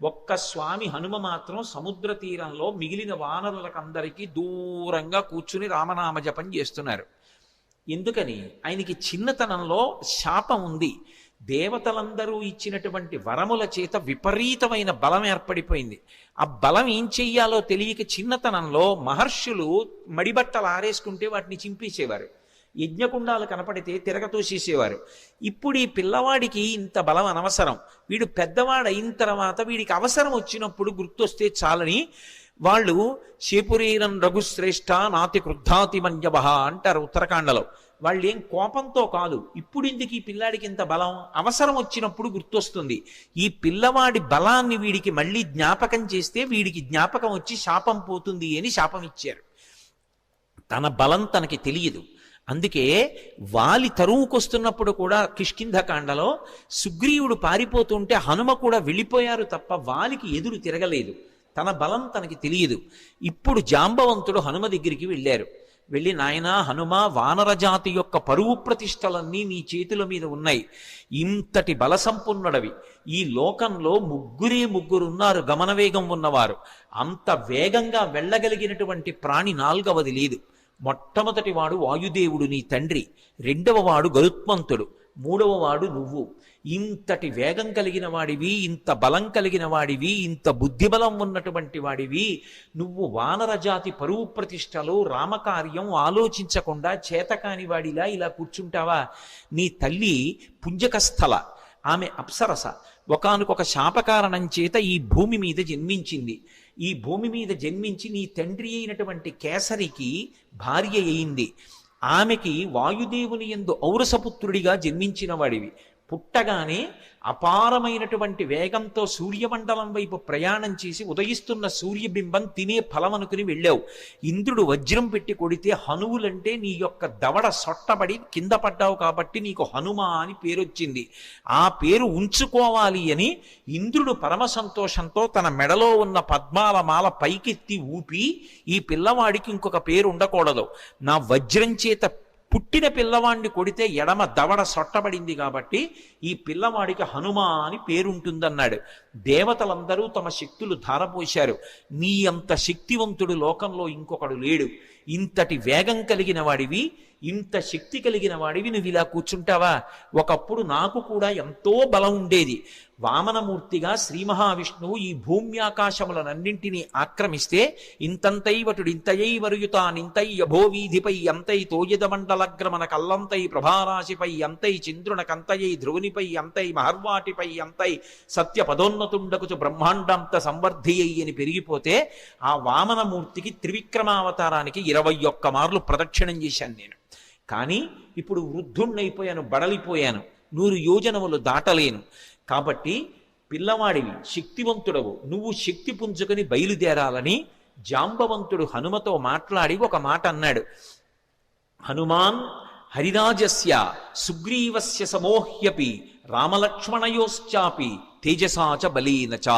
ఒక్క స్వామి హనుమ మాత్రం సముద్ర తీరంలో మిగిలిన వానరులకందరికీ దూరంగా కూర్చుని రామనామ జపం చేస్తున్నారు. ఎందుకని? ఆయనకి చిన్నతనంలో శాపం ఉంది. దేవతలందరూ ఇచ్చినటువంటి వరముల చేత విపరీతమైన బలం ఏర్పడిపోయింది. ఆ బలం ఏం చెయ్యాలో తెలియక చిన్నతనంలో మహర్షులు మడిబట్టలు ఆరేసుకుంటే వాటిని చింపేసేవారు. యజ్ఞకుండాలు కనపడితే తిరగతోసేసేవారు. ఇప్పుడు ఈ పిల్లవాడికి ఇంత బలం అనవసరం, వీడు పెద్దవాడయిన తర్వాత వీడికి అవసరం వచ్చినప్పుడు గుర్తొస్తే చాలని వాళ్ళు శేపురీరం రఘుశ్రేష్ఠ నాతి క్రుద్ధాతి మంజబహ అంటారు ఉత్తరాఖండలో. వాళ్ళు ఏం కోపంతో కాదు, ఇప్పుడు ఇందుకు ఈ పిల్లాడికి ఇంత బలం, అవసరం వచ్చినప్పుడు గుర్తొస్తుంది. ఈ పిల్లవాడి బలాన్ని వీడికి మళ్ళీ జ్ఞాపకం చేస్తే వీడికి జ్ఞాపకం వచ్చి శాపం పోతుంది అని శాపం ఇచ్చారు. తన బలం తనకి తెలియదు. అందుకే వాలి తరువుకొస్తున్నప్పుడు కూడా కిష్కింధకాండలో సుగ్రీవుడు పారిపోతుంటే హనుమ కూడా వెళ్ళిపోయారు తప్ప వాలికి ఎదురు తిరగలేదు. తన బలం తనకి తెలియదు. ఇప్పుడు జాంబవంతుడు హనుమ దగ్గరికి వెళ్ళారు. వెళ్ళి, నాయనా హనుమ, వానరజాతి యొక్క పరువు ప్రతిష్టలన్నీ నీ చేతుల మీద ఉన్నాయి. ఇంతటి బలసంపన్నుడవి. ఈ లోకంలో ముగ్గురున్నారు గమనవేగం ఉన్నవారు. అంత వేగంగా వెళ్ళగలిగినటువంటి ప్రాణి నాల్గవది లేదు. మొట్టమొదటి వాడు వాయుదేవుడు నీ తండ్రి, రెండవ వాడు గరుత్మంతుడు, మూడవ వాడు నువ్వు. ఇంతటి వేగం కలిగిన వాడివి, ఇంత బలం కలిగిన వాడివి, ఇంత బుద్ధిబలం ఉన్నటువంటి వాడివి, నువ్వు వానరజాతి పరువు ప్రతిష్టలు రామకార్యం ఆలోచించకుండా చేతకాని వాడిలా ఇలా కూర్చుంటావా? నీ తల్లి పుంజకస్థల, ఆమె అప్సరస. ఒకానొక శాపకారణం చేత ఈ భూమి మీద జన్మించింది. ఈ భూమి మీద జన్మించి నీ తండ్రి అయినటువంటి కేసరికి భార్య అయింది. ఆమెకి వాయుదేవుని యందు ఔరసపుత్రుడిగా జన్మించిన వాడివి. పుట్టగానే అపారమైనటువంటి వేగంతో సూర్యమండలం వైపు ప్రయాణం చేసి ఉదయిస్తున్న సూర్యబింబం తినే ఫలం అనుకుని వెళ్ళావు. ఇంద్రుడు వజ్రం పెట్టి కొడితే హనువులంటే నీ యొక్క దవడ సొట్టబడి కింద పడ్డావు కాబట్టి నీకు హనుమ అని పేరొచ్చింది. ఆ పేరు ఉంచుకోవాలి అని ఇంద్రుడు పరమ సంతోషంతో తన మెడలో ఉన్న పద్మాల మాల పైకెత్తి ఊపి, ఈ పిల్లవాడికి ఇంకొక పేరు ఉండకూడదు, నా వజ్రం చేత పుట్టిన పిల్లవాడిని కొడితే ఎడమ దవడ సొట్టబడింది కాబట్టి ఈ పిల్లవాడికి హనుమ అని పేరుంటుందన్నాడు. దేవతలందరూ తమ శక్తులు ధారపోశారు. నీ అంత శక్తివంతుడు లోకంలో ఇంకొకడు లేడు. ఇంతటి వేగం కలిగిన వాడివి, ఇంత శక్తి కలిగిన వాడివి, నువ్వు ఇలా కూర్చుంటావా? ఒకప్పుడు నాకు కూడా ఎంతో బలం ఉండేది. వామనమూర్తిగా శ్రీ మహావిష్ణువు ఈ భూమ్యాకాశములనన్నింటినీ ఆక్రమిస్తే ఇంతంతైవటుడు ఇంతయై వరుయుతానింతై యభోవీధిపై అంతై తోయదమండలగ్రమణ కల్లంతై ప్రభారాశిపై అంతై చంద్రునకంతయై ధ్రువునిపై అంతై మహర్వాటిపై అంతై సత్య పదోన్నతుండకుచు బ్రహ్మాండంత సంవర్ధి అని పెరిగిపోతే ఆ వామనమూర్తికి త్రివిక్రమావతారానికి 21 మార్లు ప్రదక్షిణం చేశాను నేను. కానీ ఇప్పుడు వృద్ధుణ్ణైపోయాను, బడలిపోయాను, 100 యోజనములు దాటలేను. కాబట్టి పిల్లవాడివి, శక్తివంతుడవు, నువ్వు శక్తి పుంజుకొని బయలుదేరాలని జాంబవంతుడు హనుమతో మాట్లాడి ఒక మాట అన్నాడు. హనుమాన్ హరిరాజస్య సుగ్రీవస్య సమోహ్యపి రామలక్ష్మణయోశ్చాపి తేజసాచ బలీనచ.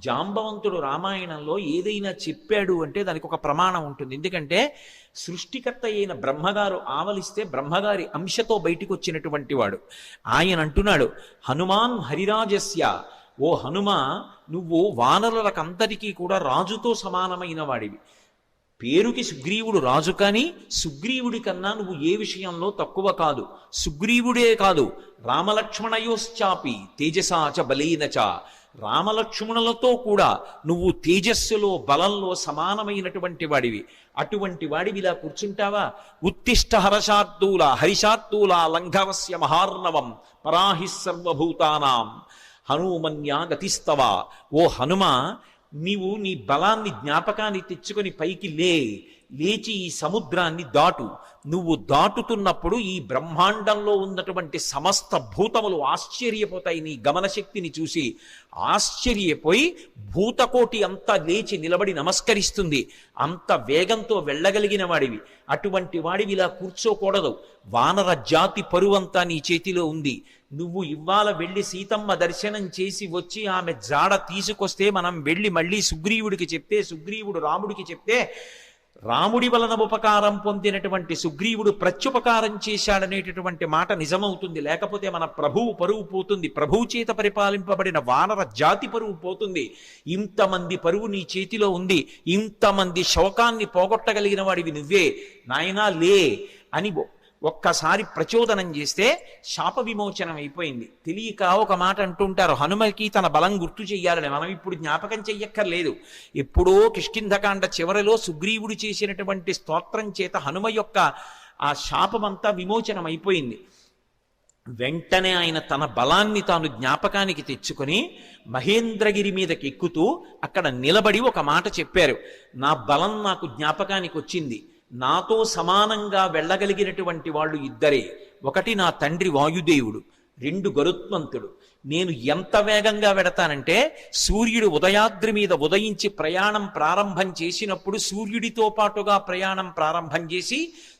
జాంబవంతుడు రామాయణంలో ఏదైనా చెప్పాడు అంటే దానికి ఒక ప్రమాణం ఉంటుంది. ఎందుకంటే సృష్టికర్త అయిన బ్రహ్మగారు ఆవలిస్తే బ్రహ్మగారి అంశతో బయటికి వచ్చినటువంటి వాడు. ఆయన అంటున్నాడు, హనుమాన్ హరిరాజస్య, ఓ హనుమ, నువ్వు వానరులకందరికీ కూడా రాజుతో సమానమైన వాడివి. పేరుకి సుగ్రీవుడు రాజు, కానీ సుగ్రీవుడి కన్నా నువ్వు ఏ విషయంలో తక్కువ కాదు. సుగ్రీవుడే కాదు, రామలక్ష్మణయోశ్చాపి తేజసాచ బలీనచ, రామలక్ష్మణులతో కూడా నువ్వు తేజస్సులో బలంలో సమానమైనటువంటి వాడివి. అటువంటి వాడివి ఇలా కూర్చుంటావా? ఉత్తిష్ట హర్షార్దూల హరిషార్దూల లంఘవస్య మహార్ణవం పరాహి సర్వభూతానాం హనుమన్యా గతిస్తవ. ఓ హనుమ, నీవు నీ బలాన్ని జ్ఞాపకాన్ని తెచ్చుకొని పైకి లేచి ఈ సముద్రాన్ని దాటు. నువ్వు దాటుతున్నప్పుడు ఈ బ్రహ్మాండంలో ఉన్నటువంటి సమస్త భూతములు ఆశ్చర్యపోతాయి నీ గమనశక్తిని చూసి. ఆశ్చర్యపోయి భూతకోటి అంతా లేచి నిలబడి నమస్కరిస్తుంది. అంత వేగంతో వెళ్ళగలిగిన వాడివి. అటువంటి వాడివి ఇలా కూర్చోకూడదు. వానర జాతి పరువంతా నీ చేతిలో ఉంది. నువ్వు ఇవాళ వెళ్ళి సీతమ్మ దర్శనం చేసి వచ్చి ఆమె జాడ తీసుకొస్తే మనం వెళ్ళి మళ్ళీ సుగ్రీవుడికి చెప్తే, సుగ్రీవుడు రాముడికి చెప్తే రాముడి వలన ఉపకారం పొందినటువంటి సుగ్రీవుడు ప్రత్యుపకారం చేశాడనేటటువంటి మాట నిజమవుతుంది. లేకపోతే మన ప్రభువు పరువు పోతుంది, ప్రభువు చేత పరిపాలింపబడిన వానర జాతి పరువు పోతుంది. ఇంతమంది పరువు నీ చేతిలో ఉంది, ఇంతమంది శోకాన్ని పోగొట్టగలిగిన వాడివి నువ్వే, నాయనా లే అని ఒక్కసారి ప్రచోదనం చేస్తే శాప విమోచనం అయిపోయింది. తెలియక ఒక మాట అంటుంటారు, హనుమకి తన బలం గుర్తు చెయ్యాలని. మనం ఇప్పుడు జ్ఞాపకం చెయ్యక్కర్లేదు. ఎప్పుడో కిష్కింధకాండ చివరిలో సుగ్రీవుడు చేసినటువంటి స్తోత్రం చేత హనుమ యొక్క ఆ శాపమంతా విమోచనం అయిపోయింది. వెంటనే ఆయన తన బలాన్ని తాను జ్ఞాపకానికి తెచ్చుకొని మహేంద్రగిరి మీదకి ఎక్కుతూ అక్కడ నిలబడి ఒక మాట చెప్పారు, నా బలం నాకు జ్ఞాపకానికి వచ్చింది. నాతో సమానంగా వెళ్ళగలిగినటువంటి వాళ్ళు ఇద్దరే. ఒకటి నా తండ్రి వాయుదేవుడు, రెండు గరుత్మంతుడు. నేను ఎంత వేగంగా వెడతానంటే సూర్యుడు ఉదయాద్రి మీద ఉదయించి ప్రయాణం ప్రారంభం చేసినప్పుడు సూర్యుడితో పాటుగా ప్రయాణం ప్రారంభం చేసి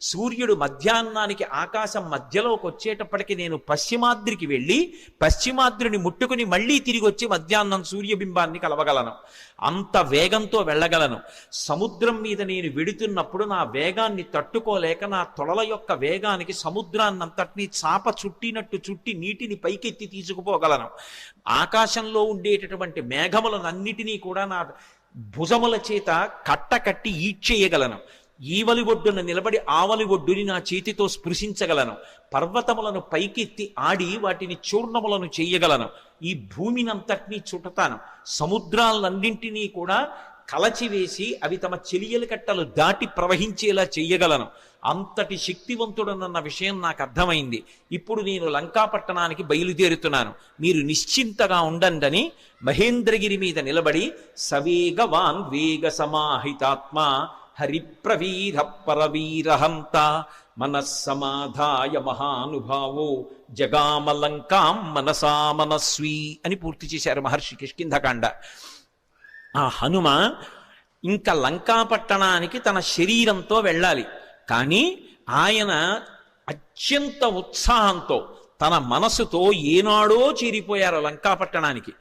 సూర్యుడు మధ్యాహ్నానికి ఆకాశం మధ్యలోకి వచ్చేటప్పటికి నేను పశ్చిమాద్రికి వెళ్ళి పశ్చిమాద్రిని ముట్టుకుని మళ్ళీ తిరిగి వచ్చి మధ్యాహ్నం సూర్యబింబాన్ని కలవగలను. అంత వేగంతో వెళ్ళగలను. సముద్రం మీద నేను వెడుతున్నప్పుడు నా వేగాన్ని తట్టుకోలేక నా తొడల యొక్క వేగానికి సముద్రాన్నంతటినీ చాప చుట్టినట్టు చుట్టి నీటిని పైకెత్తి తీసుకుపోగలను. ఆకాశంలో ఉండేటటువంటి మేఘములనన్నిటినీ కూడా నా భుజముల చేత కట్టకట్టి ఈడ్చేయగలను. ఈవలి ఒడ్డున నిలబడి ఆవలి ఒడ్డుని నా చేతితో స్పృశించగలను. పర్వతములను పైకెత్తి ఆడి వాటిని చూర్ణములను చెయ్యగలను. ఈ భూమినంతటినీ చుట్టతాను. సముద్రాలన్నింటినీ కూడా కలచివేసి అవి తమ చెలియల కట్టలు దాటి ప్రవహించేలా చెయ్యగలను. అంతటి శక్తివంతుడనన్న విషయం నాకు అర్థమైంది. ఇప్పుడు నేను లంకాపట్టణానికి బయలుదేరుతున్నాను, మీరు నిశ్చింతగా ఉండండి మహేంద్రగిరి మీద నిలబడి సవేగవాన్ వేగ సమాహితాత్మ హరిప్రవీర పరవీరహంత మనస్సమాధాయ మహానుభావో జగామలంకాం మనసా మనస్వీ అని పూర్తి చేశారు మహర్షి కిష్కింధకాండ. ఆ హనుమ ఇంకా లంకాపట్టణానికి తన శరీరంతో వెళ్ళాలి. కానీ ఆయన అత్యంత ఉత్సాహంతో తన మనసుతో ఏనాడో చేరిపోయారు లంకాపట్టణానికి.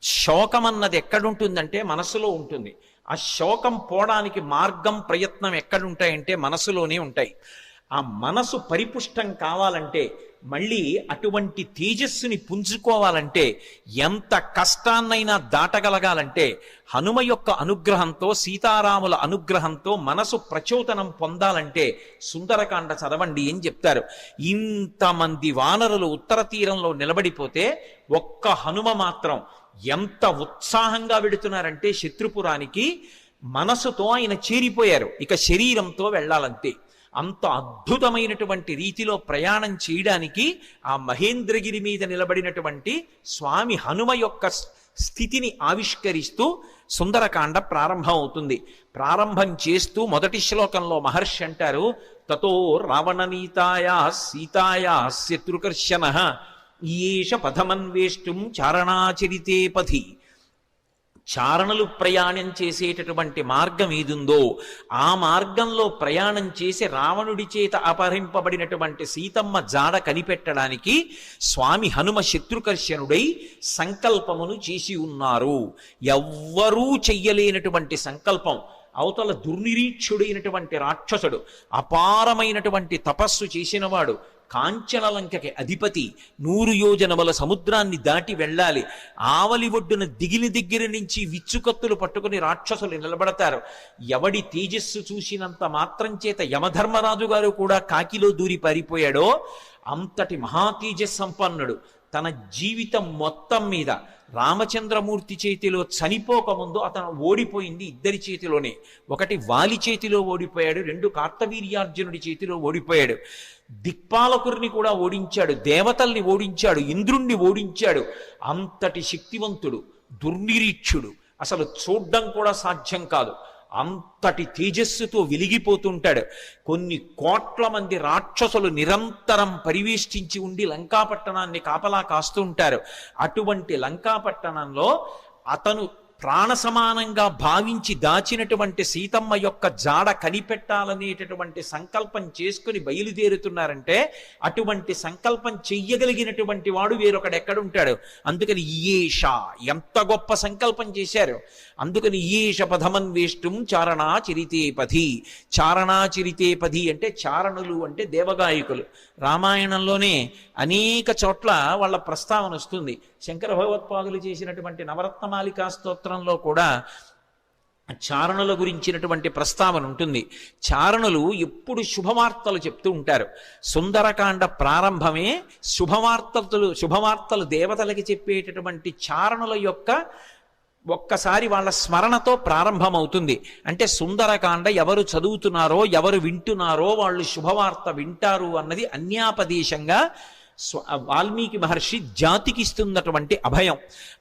శోకం అన్నది ఎక్కడుంటుందంటే మనసులో ఉంటుంది. ఆ శోకం పోవడానికి మార్గం ప్రయత్నం ఎక్కడుంటాయంటే మనసులోనే ఉంటాయి. ఆ మనసు పరిపుష్టం కావాలంటే, మళ్ళీ అటువంటి తేజస్సుని పుంజుకోవాలంటే, ఎంత కష్టాన్నైనా దాటగలగాలంటే హనుమ యొక్క అనుగ్రహంతో సీతారాముల అనుగ్రహంతో మనసు ప్రచోదనం పొందాలంటే సుందరకాండ చదవండి అని చెప్తారు. ఇంతమంది వానరులు ఉత్తర తీరంలో నిలబడిపోతే ఒక్క హనుమ మాత్రం ఎంత ఉత్సాహంగా వెడుతున్నారంటే శత్రుపురానికి మనసుతో ఆయన చేరిపోయారు. ఇక శరీరంతో వెళ్ళాలంతే. అంత అద్భుతమైనటువంటి రీతిలో ప్రయాణం చేయడానికి ఆ మహేంద్రగిరి మీద నిలబడినటువంటి స్వామి హనుమ యొక్క స్థితిని ఆవిష్కరిస్తూ సుందరకాండ ప్రారంభం అవుతుంది. ప్రారంభం చేస్తూ మొదటి శ్లోకంలో మహర్షి అంటారు, తతో రావణనీతాయా సీతాయా శత్రుకర్షణః ఈయేష పథమన్వేష్టం చారణాచరితే పథి. చారణలు ప్రయాణం చేసేటటువంటి మార్గం ఏదుందో ఆ మార్గంలో ప్రయాణం చేసి రావణుడి చేత అపహరింపబడినటువంటి సీతమ్మ జాడ కనిపెట్టడానికి స్వామి హనుమ శత్రుకర్షణుడై సంకల్పమును చేసి ఉన్నారు. ఎవ్వరూ చెయ్యలేనటువంటి సంకల్పం. అవతల దుర్నిరీక్షుడైనటువంటి రాక్షసుడు, అపారమైనటువంటి తపస్సు చేసినవాడు, కాంచనలంకకి అధిపతి, 100 యోజనముల సముద్రాన్ని దాటి వెళ్ళాలి. ఆవలి ఒడ్డున దిగిన దగ్గర నుంచి విచ్చుకత్తులు పట్టుకుని రాక్షసులు నిలబడతారు. ఎవడి తేజస్సు చూసినంత మాత్రం చేత యమధర్మరాజు గారు కూడా కాకిలో దూరి పారిపోయాడో అంతటి మహాతేజస్ సంపన్నుడు. తన జీవితం మొత్తం మీద రామచంద్రమూర్తి చేతిలో చనిపోకముందు అతను ఓడిపోయింది ఇద్దరి చేతిలోనే. ఒకటి వాలి చేతిలో ఓడిపోయాడు, 2 కార్తవీర్యార్జునుడి చేతిలో ఓడిపోయాడు. దిక్పాలకుడిని కూడా ఓడించాడు, దేవతల్ని ఓడించాడు, ఇంద్రుణ్ణి ఓడించాడు. అంతటి శక్తివంతుడు, దుర్నిరీక్షుడు, అసలు చూడ్డం కూడా సాధ్యం కాదు. అంతటి తేజస్సుతో వెలిగిపోతుంటాడు. కొన్ని కోట్ల మంది రాక్షసులు నిరంతరం పరివేష్టించి ఉండి లంకాపట్టణాన్ని కాపలా కాస్తూ ఉంటారు. అటువంటి లంకాపట్టణంలో అతను ప్రాణ సమానంగా భావించి దాచినటువంటి సీతమ్మ యొక్క జాడ కనిపెట్టాలనేటటువంటి సంకల్పం చేసుకుని బయలుదేరుతున్నారంటే అటువంటి సంకల్పం చెయ్యగలిగినటువంటి వాడు వేరొకడెక్కడుంటాడు. అందుకని ఈయేష ఎంత గొప్ప సంకల్పం చేశారు. అందుకని ఈయేష పథమన్వేష్టం చారణా చరితే పథి. చారణా చరితే పథి అంటే చారణులు అంటే దేవగాయకులు. రామాయణంలోనే అనేక చోట్ల వాళ్ళ ప్రస్తావన వస్తుంది. శంకర భగవత్పాదులు చేసినటువంటి నవరత్నమాలికా స్తోత్రంలో కూడా చారణుల గురించినటువంటి ప్రస్తావన ఉంటుంది. చారణులు ఎప్పుడు శుభవార్తలు చెప్తూ ఉంటారు. సుందరకాండ ప్రారంభమే శుభవార్తలు దేవతలకి చెప్పేటటువంటి చారణుల యొక్క ఒక్కసారి వాళ్ళ స్మరణతో ప్రారంభమవుతుంది. అంటే సుందరకాండ ఎవరు చదువుతున్నారో ఎవరు వింటున్నారో వాళ్ళు శుభవార్త వింటారు అన్నది అన్యాపదేశంగా వాల్మీకి మహర్షి జాతికి ఇస్తున్నటువంటి అభయం.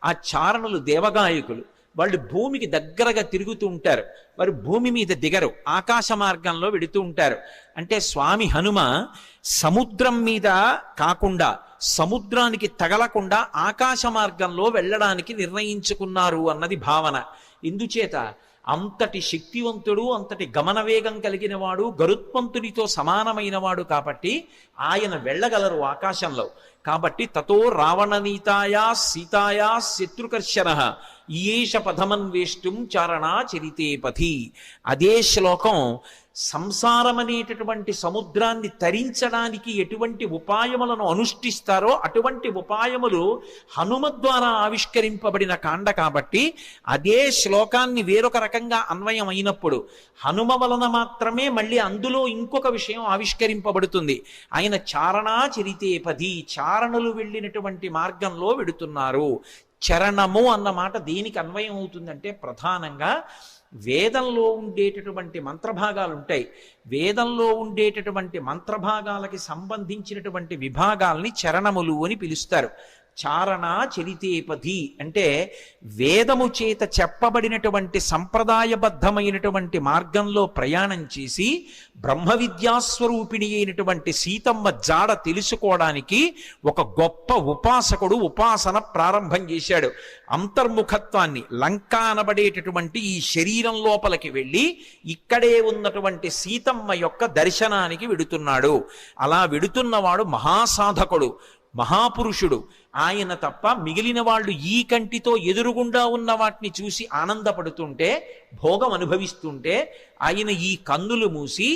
ఆ చారణులు దేవగాయకులు. వాళ్ళు భూమికి దగ్గరగా తిరుగుతూ ఉంటారు. వారు భూమి మీద దిగరు, ఆకాశ మార్గంలో వెడుతూ ఉంటారు. అంటే స్వామి హనుమ సముద్రం మీద కాకుండా సముద్రానికి తగలకుండా ఆకాశ మార్గంలో వెళ్ళడానికి నిర్ణయించుకున్నారు అన్నది భావన. ఇందుచేత అంతటి శక్తివంతుడు, అంతటి గమనవేగం కలిగిన వాడు, గరుత్మంతునితో సమానమైన వాడు కాబట్టి ఆయన వెళ్ళగలరు ఆకాశంలో. కాబట్టి తతో రావణనీతాయా సీతాయా శత్రుకర్షణ ఈయేష పథమన్వేష్టం చారణా చరితే పథి. అదే శ్లోకం సంసారం అనేటటువంటి సముద్రాన్ని తరించడానికి ఎటువంటి ఉపాయములను అనుష్ఠిస్తారో అటువంటి ఉపాయములు హనుమ ద్వారా ఆవిష్కరింపబడిన కాండ కాబట్టి అదే శ్లోకాన్ని వేరొక రకంగా అన్వయం అయినప్పుడు హనుమ వలన మాత్రమే మళ్ళీ అందులో ఇంకొక విషయం ఆవిష్కరింపబడుతుంది. ఆయన చారణా చరితే పది, చారణులు వెళ్ళినటువంటి మార్గంలో వెడుతున్నారు. చరణము అన్న మాట దేనికి అన్వయం అవుతుందంటే ప్రధానంగా వేదంలో ఉండేటటువంటి మంత్రభాగాలు ఉంటాయి. వేదంలో ఉండేటటువంటి మంత్రభాగాలకి సంబంధించినటువంటి విభాగాల్ని చరణములు అని పిలుస్తారు. చారణ చరితేపథి అంటే వేదము చేత చెప్పబడినటువంటి సంప్రదాయబద్ధమైనటువంటి మార్గంలో ప్రయాణం చేసి బ్రహ్మ విద్యాస్వరూపిణి అయినటువంటి సీతమ్మ జాడ తెలుసుకోవడానికి ఒక గొప్ప ఉపాసకుడు ఉపాసన ప్రారంభం చేశాడు. అంతర్ముఖత్వాన్ని, లంక అనబడేటటువంటి ఈ శరీరం లోపలికి వెళ్ళి ఇక్కడే ఉన్నటువంటి సీతమ్మ యొక్క దర్శనానికి వెడుతున్నాడు. అలా వెడుతున్నవాడు మహాసాధకుడు, మహాపురుషుడు. ఆయన తప్ప మిగిలిన వాళ్ళు ఈ కంటితో ఎదురుగుండా ఉన్న వాటిని చూసి ఆనందపడుతుంటే, భోగం అనుభవిస్తుంటే ఆయన ఈ కన్నులు మూసి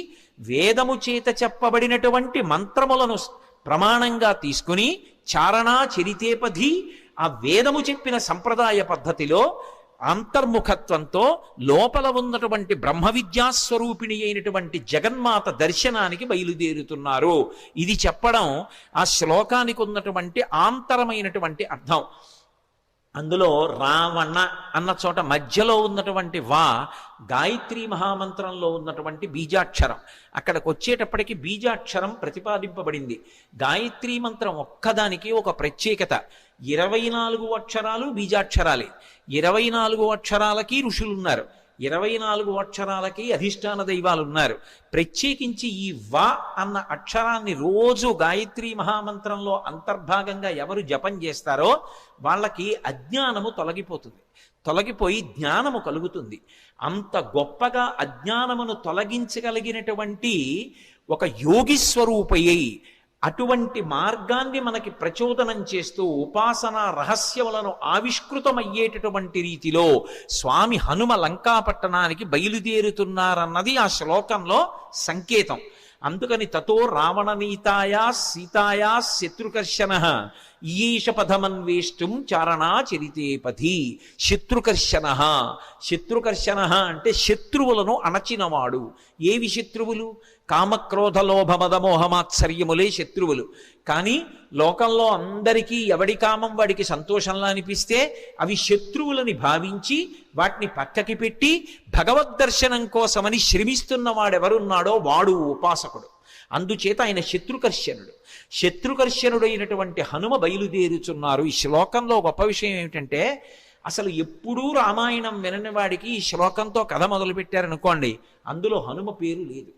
వేదము చేత చెప్పబడినటువంటి మంత్రములను ప్రమాణంగా తీసుకుని చారణా చరితేపథి ఆ వేదము చెప్పిన సంప్రదాయ పద్ధతిలో అంతర్ముఖత్వంతో లోపల ఉన్నటువంటి బ్రహ్మ విద్యాస్వరూపిణి అయినటువంటి జగన్మాత దర్శనానికి బయలుదేరుతున్నారు. ఇది చెప్పడం ఆ శ్లోకానికి ఉన్నటువంటి ఆంతరమైనటువంటి అర్థం. అందులో రావణ అన్న చోట మధ్యలో ఉన్నటువంటి వా గాయత్రీ మహామంత్రంలో ఉన్నటువంటి బీజాక్షరం. అక్కడికి వచ్చేటప్పటికి బీజాక్షరం ప్రతిపాదింపబడింది. గాయత్రీ మంత్రం ఒక్కదానికి ఒక ప్రత్యేకత. 24 అక్షరాలు బీజాక్షరాలే. 24 అక్షరాలకి ఋషులున్నారు, 24 అక్షరాలకి అధిష్టాన దైవాలు ఉన్నారు. ప్రత్యేకించి ఈ వా అన్న అక్షరాన్ని రోజు గాయత్రీ మహామంత్రంలో అంతర్భాగంగా ఎవరు జపం చేస్తారో వాళ్ళకి అజ్ఞానము తొలగిపోయి జ్ఞానము కలుగుతుంది. అంత గొప్పగా అజ్ఞానమును తొలగించగలిగినటువంటి ఒక యోగి స్వరూపయ్యి అటువంటి మార్గాన్ని మనకి ప్రచోదనం చేస్తూ ఉపాసనా రహస్యములను ఆవిష్కృతమయ్యేటటువంటి రీతిలో స్వామి హనుమ లంకాపట్టణానికి బయలుదేరుతున్నారన్నది ఆ శ్లోకంలో సంకేతం. అందుకని తతో రావణనీతాయా సీతాయా శత్రుకర్షణ ఈయేష పథమన్వేష్టం చారణా చరితేపథి. శత్రుకర్షణ అంటే శత్రువులను అణచినవాడు. ఏవి శత్రువులు? కామక్రోధ లోభ మద మోహమాత్సర్యములే శత్రువులు. కానీ లోకంలో అందరికీ ఎవడి కామం వాడికి సంతోషంలా అనిపిస్తే అవి శత్రువులని భావించి వాటిని పక్కకి పెట్టి భగవద్దర్శనం కోసమని శ్రమిస్తున్న వాడెవరున్నాడో వాడు ఉపాసకుడు. అందుచేత ఆయన శత్రుకర్షణుడైనటువంటి హనుమ బయలుదేరుచున్నారు. ఈ శ్లోకంలో గొప్ప విషయం ఏమిటంటే అసలు ఎప్పుడూ రామాయణం వినని వాడికి ఈ శ్లోకంతో కథ మొదలుపెట్టారనుకోండి, అందులో హనుమ పేరు లేదు.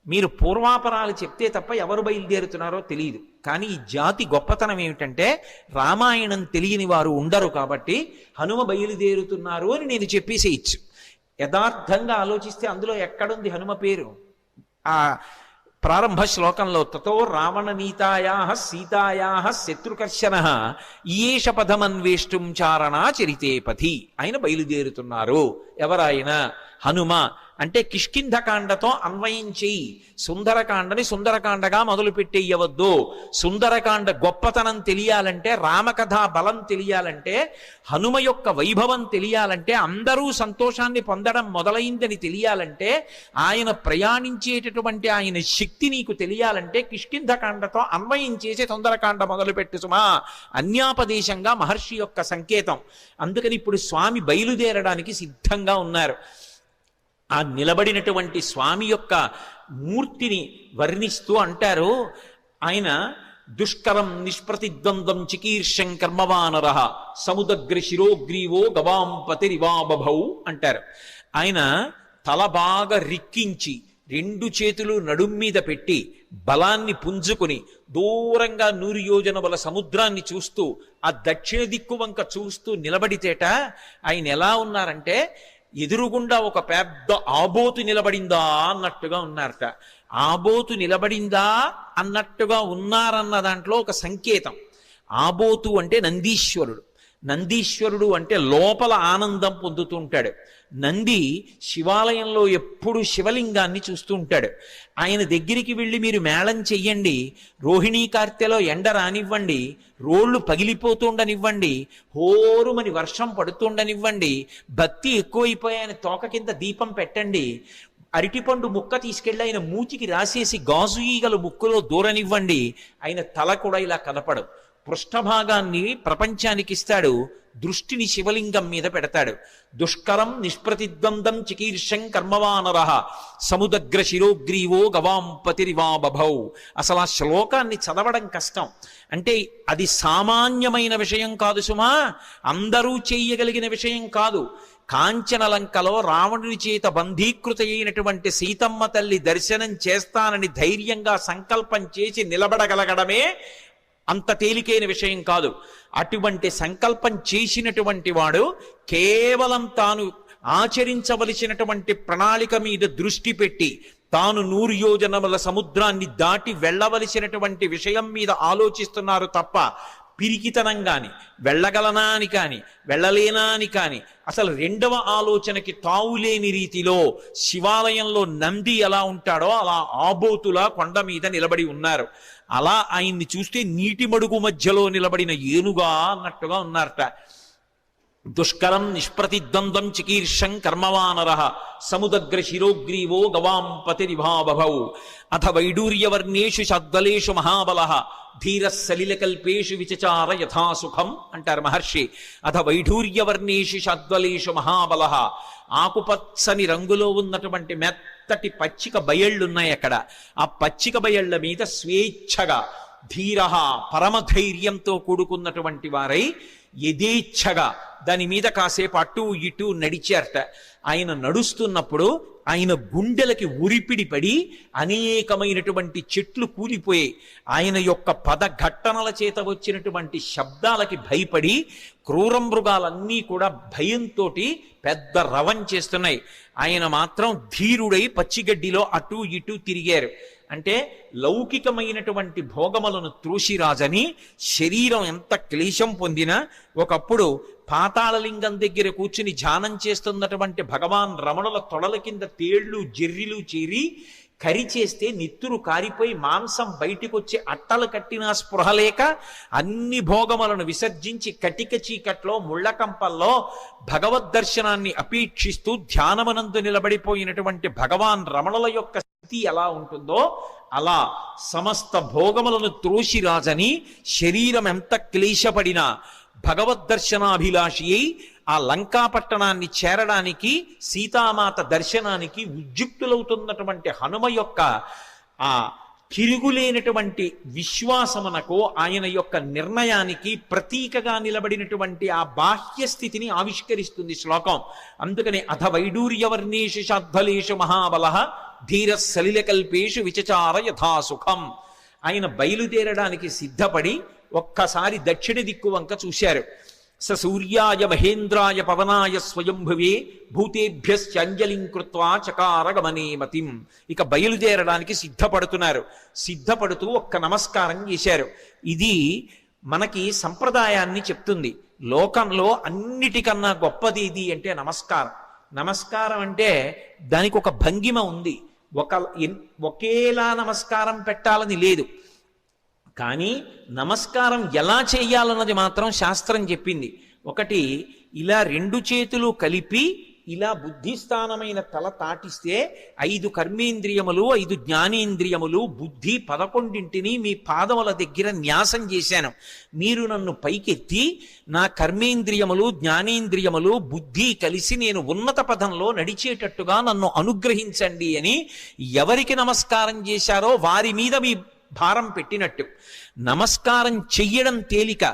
మీరు పూర్వాపరాలు చెప్తే తప్ప ఎవరు బయలుదేరుతున్నారో తెలియదు. కానీ ఈ జాతి గొప్పతనం ఏమిటంటే రామాయణం తెలియని వారు ఉండరు కాబట్టి హనుమ బయలుదేరుతున్నారు అని నేను చెప్పేసేయచ్చు. యథార్థంగా ఆలోచిస్తే అందులో ఎక్కడుంది హనుమ పేరు? ఆ ప్రారంభ శ్లోకంలో తతో రావణ నీతాయా సీతాయా శత్రుకర్షణ ఈయేష పదమన్వేష్టం చారణా చరితే పథి. ఆయన బయలుదేరుతున్నారు. ఎవరాయన? హనుమ. అంటే కిష్కింధకాండతో అన్వయం చెయ్యి. సుందరకాండని సుందరకాండగా మొదలు పెట్టేయవద్దు. సుందరకాండ గొప్పతనం తెలియాలంటే, రామకథా బలం తెలియాలంటే, హనుమ యొక్క వైభవం తెలియాలంటే, అందరూ సంతోషాన్ని పొందడం మొదలైందని తెలియాలంటే, ఆయన ప్రయాణించేటటువంటి ఆయన శక్తి నీకు తెలియాలంటే కిష్కింధకాండతో అన్వయం చేసి సుందరకాండ మొదలుపెట్టు సుమా. అన్యాపదేశంగా మహర్షి యొక్క సంకేతం. అందుకని ఇప్పుడు స్వామి బయలుదేరడానికి సిద్ధంగా ఉన్నారు. ఆ నిలబడినటువంటి స్వామి యొక్క మూర్తిని వర్ణిస్తూ అంటారు ఆయన, దుష్కరం నిష్ప్రతిద్వంద్వం చికీర్షం కర్మవానర సముదగ్ర శిరోగ్రీవో గవాంపతిరివా బభౌ అంటారు. ఆయన తల బాగా రిక్కించి రెండు చేతులు నడుం మీద పెట్టి బలాన్ని పుంజుకుని దూరంగా 100 యోజనముల సముద్రాన్ని చూస్తూ ఆ దక్షిణ దిక్కు వంక చూస్తూ నిలబడితేట ఆయన ఎలా ఉన్నారంటే, ఎదురుగుండా ఒక పెద్ద ఆబోతు నిలబడిందా అన్నట్టుగా ఉన్నారట. ఆబోతు నిలబడిందా అన్నట్టుగా ఉన్నారన్న దాంట్లో ఒక సంకేతం. ఆబోతు అంటే నందీశ్వరుడు. నందీశ్వరుడు అంటే లోపల ఆనందం పొందుతూ ఉంటాడు. నంది శివాలయంలో ఎప్పుడు శివలింగాన్ని చూస్తూ ఉంటాడు. ఆయన దగ్గరికి వెళ్ళి మీరు మేళం చెయ్యండి, రోహిణీ కార్తెలో ఎండ రానివ్వండి, రోళ్లు పగిలిపోతుండనివ్వండి, హోరుమని వర్షం పడుతుండనివ్వండి, భక్తి ఎక్కువైపోయాయని తోక కింద దీపం పెట్టండి, అరటిపండు ముక్క తీసుకెళ్ళి ఆయన మూతికి రాసేసి గాజు ఈగలు ముక్కులో దూరనివ్వండి, ఆయన తల కూడా ఇలా కనపడు. పృష్ఠభాగాన్ని ప్రపంచానికి ఇస్తాడు, దృష్టిని శివలింగం మీద పెడతాడు. దుష్కరం నిష్ప్రతిద్వందం చికీర్షం కర్మవానర సముదగ్ర శిరోగ్రీవో గవాంపతిరివా బభౌ. అసలు ఆ శ్లోకాన్ని చదవడం కష్టం. అంటే అది సామాన్యమైన విషయం కాదు సుమా, అందరూ చేయగలిగిన విషయం కాదు. కాంచనలంకలో రావణుని చేత బంధీకృత అయినటువంటి సీతమ్మ తల్లి దర్శనం చేస్తానని ధైర్యంగా సంకల్పం చేసి నిలబడగలగడమే అంత తేలికైన విషయం కాదు. అటువంటి సంకల్పం చేసినటువంటి వాడు కేవలం తాను ఆచరించవలసినటువంటి ప్రణాళిక మీద దృష్టి పెట్టి తాను 100 యోజనముల సముద్రాన్ని దాటి వెళ్ళవలసినటువంటి విషయం మీద ఆలోచిస్తున్నారు తప్ప పిరికితనం కాని, వెళ్ళగలనా అని కాని, వెళ్ళలేనా అని కాని, అసలు రెండవ ఆలోచనకి తావులేని రీతిలో శివాలయంలో నంది ఎలా ఉంటాడో అలా ఆబోతులా కొండ మీద నిలబడి ఉన్నారు. అలా ఆయన్ని చూస్తే నీటి మడుగు మధ్యలో నిలబడిన ఏనుగా అన్నట్టుగా ఉన్నారట. దుష్కరం నిష్ప్రతిద్వంద్వం చికీర్షం కర్మవానర సముదగ్ర శిరోగ్రీవో గవాంపతిరివా బభౌ అథ వైడూర్యవర్ణేషు షద్వలేషు మహాబల ధీర సలిలకల్పేషు విచచార యథాసుఖం అంటారు మహర్షి. అథ వైఢూర్యవర్ణేషు షద్వలేషు మహాబల. ఆకుపచ్చని రంగులో ఉన్నటువంటి మెత్తటి పచ్చిక బయళ్ళున్నాయి అక్కడ. ఆ పచ్చిక బయళ్ల మీద స్వేచ్ఛగా ధీర పరమధైర్యంతో కూడుకున్నటువంటి వారై యథేచ్ఛగా దాని మీద కాసేపు అటు ఇటు నడిచారట. ఆయన నడుస్తున్నప్పుడు ఆయన గుండెలకి ఉరిపిడి పడి అనేకమైనటువంటి చెట్లు కూలిపోయాయి. ఆయన యొక్క పదఘట్టనల చేత వచ్చినటువంటి శబ్దాలకి భయపడి క్రూర మృగాలన్నీ కూడా భయంతో పెద్ద రవం చేస్తున్నాయి. ఆయన మాత్రం ధీరుడై పచ్చిగడ్డిలో అటు ఇటు తిరిగారు. అంటే లౌకికమైనటువంటి భోగములను త్రోషిరాజని శరీరం ఎంత క్లేశం పొందినా ఒకప్పుడు పాతాళలింగం దగ్గర కూర్చుని ధ్యానం చేస్తున్నటువంటి భగవాన్ రమణుల తొడల కింద తేళ్లు జెర్రిలు చేరి కరి చేస్తే నిత్తురు కారిపోయి మాంసం బయటికి వచ్చి అట్టలు కట్టినా స్పృహ లేక అన్ని భోగములను విసర్జించి కటిక చీకట్లో ముళ్ళకంపల్లో భగవద్దర్శనాన్ని అపేక్షిస్తూ ధ్యానమనందు నిలబడిపోయినటువంటి భగవాన్ రమణుల యొక్క స్థితి ఎలా ఉంటుందో అలా సమస్త భోగములను త్రోషిరాజని శరీరం ఎంత క్లేశపడినా భగవద్దర్శనాభిలాషి అయి ఆ లంకాపట్టణాన్ని చేరడానికి సీతామాత దర్శనానికి ఉద్యుక్తులవుతున్నటువంటి హనుమ యొక్క ఆ తిరుగులేనటువంటి విశ్వాసమునకు ఆయన యొక్క నిర్ణయానికి ప్రతీకగా నిలబడినటువంటి ఆ బాహ్య స్థితిని ఆవిష్కరిస్తుంది శ్లోకం. అందుకని అథ వైడూర్యవర్ణేషు శాద్వలేషు మహాబల ధీర సలిలకల్పేషు విచచార యథాసుఖం. ఆయన బయలుదేరడానికి సిద్ధపడి ఒక్కసారి దక్షిణ దిక్కు వంక చూశారు. స సూర్యాయ మహేంద్రాయ పవనాయ స్వయంభువే భూతేభ్యశ్చంజలిం కృత్వా చకార గమనే మతిం. ఇక బయలుదేరడానికి సిద్ధపడుతున్నారు. సిద్ధపడుతూ ఒక్క నమస్కారం చేశారు. ఇది మనకి సంప్రదాయాన్ని చెప్తుంది. లోకంలో అన్నిటికన్నా గొప్పది ఇది అంటే నమస్కారం. నమస్కారం అంటే దానికి ఒక భంగిమ ఉంది. ఒకేలా నమస్కారం పెట్టాలని లేదు. కానీ నమస్కారం ఎలా చేయాలన్నది మాత్రం శాస్త్రం చెప్పింది. ఒకటి, ఇలా రెండు చేతులు కలిపి ఇలా బుద్ధిస్థానమైన తల తాటిస్తే 5 కర్మేంద్రియములు 5 జ్ఞానేంద్రియములు బుద్ధి 11ంటిని మీ పాదముల దగ్గర న్యాసం చేశాను. మీరు నన్ను పైకెత్తి నా కర్మేంద్రియములు జ్ఞానేంద్రియములు బుద్ధి కలిసి నేను ఉన్నత పదంలో నడిచేటట్టుగా నన్ను అనుగ్రహించండి అని ఎవరికి నమస్కారం చేశారో వారి మీద మీ భారం పెట్టినట్టు. నమస్కారం చెయ్యడం తేలిక,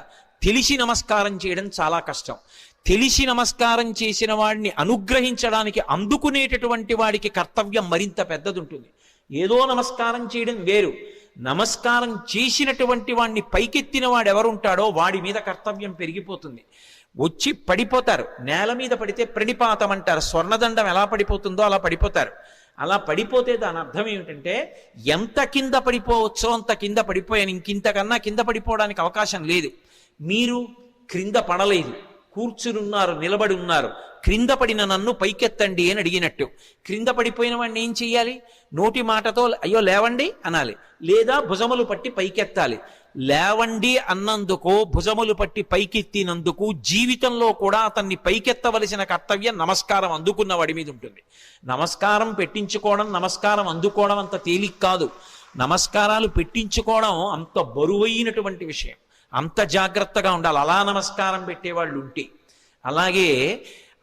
తెలిసి నమస్కారం చేయడం చాలా కష్టం. తెలిసి నమస్కారం చేసిన వాడిని అనుగ్రహించడానికి అందుకునేటటువంటి వాడికి కర్తవ్యం మరింత పెద్దది ఉంటుంది. ఏదో నమస్కారం చేయడం వేరు, నమస్కారం చేసినటువంటి వాడిని పైకెత్తిన వాడు ఎవరుంటాడో వాడి మీద కర్తవ్యం పెరిగిపోతుంది. వచ్చి పడిపోతారు. నేల మీద పడితే ప్రణిపాతం అంటారు. స్వర్ణదండం ఎలా పడిపోతుందో అలా పడిపోతారు. అలా పడిపోతే దాని అర్థం ఏమిటంటే ఎంత కింద పడిపోవచ్చో అంత కింద పడిపోయాను, ఇంకింతకన్నా కింద పడిపోవడానికి అవకాశం లేదు. మీరు క్రింద పడలేదు, కూర్చునున్నారు, నిలబడి ఉన్నారు. క్రింద పడిన నన్ను పైకెత్తండి అని అడిగినట్టు. క్రింద పడిపోయిన వాడిని ఏం చెయ్యాలి? నోటి మాటతో అయ్యో లేవండి అనాలి, లేదా భుజములు పట్టి పైకెత్తాలి. లేవండి అన్నందుకు, భుజములు పట్టి పైకెత్తినందుకు జీవితంలో కూడా అతన్ని పైకెత్తవలసిన కర్తవ్యం నమస్కారం అందుకున్న వాడి మీద ఉంటుంది. నమస్కారం పెట్టించుకోవడం, నమస్కారం అందుకోవడం అంత తేలిక కాదు. నమస్కారాలు పెట్టించుకోవడం అంత బరువైనటువంటి విషయం. అంత జాగ్రత్తగా ఉండాలి అలా నమస్కారం పెట్టేవాళ్ళు ఉంటే. అలాగే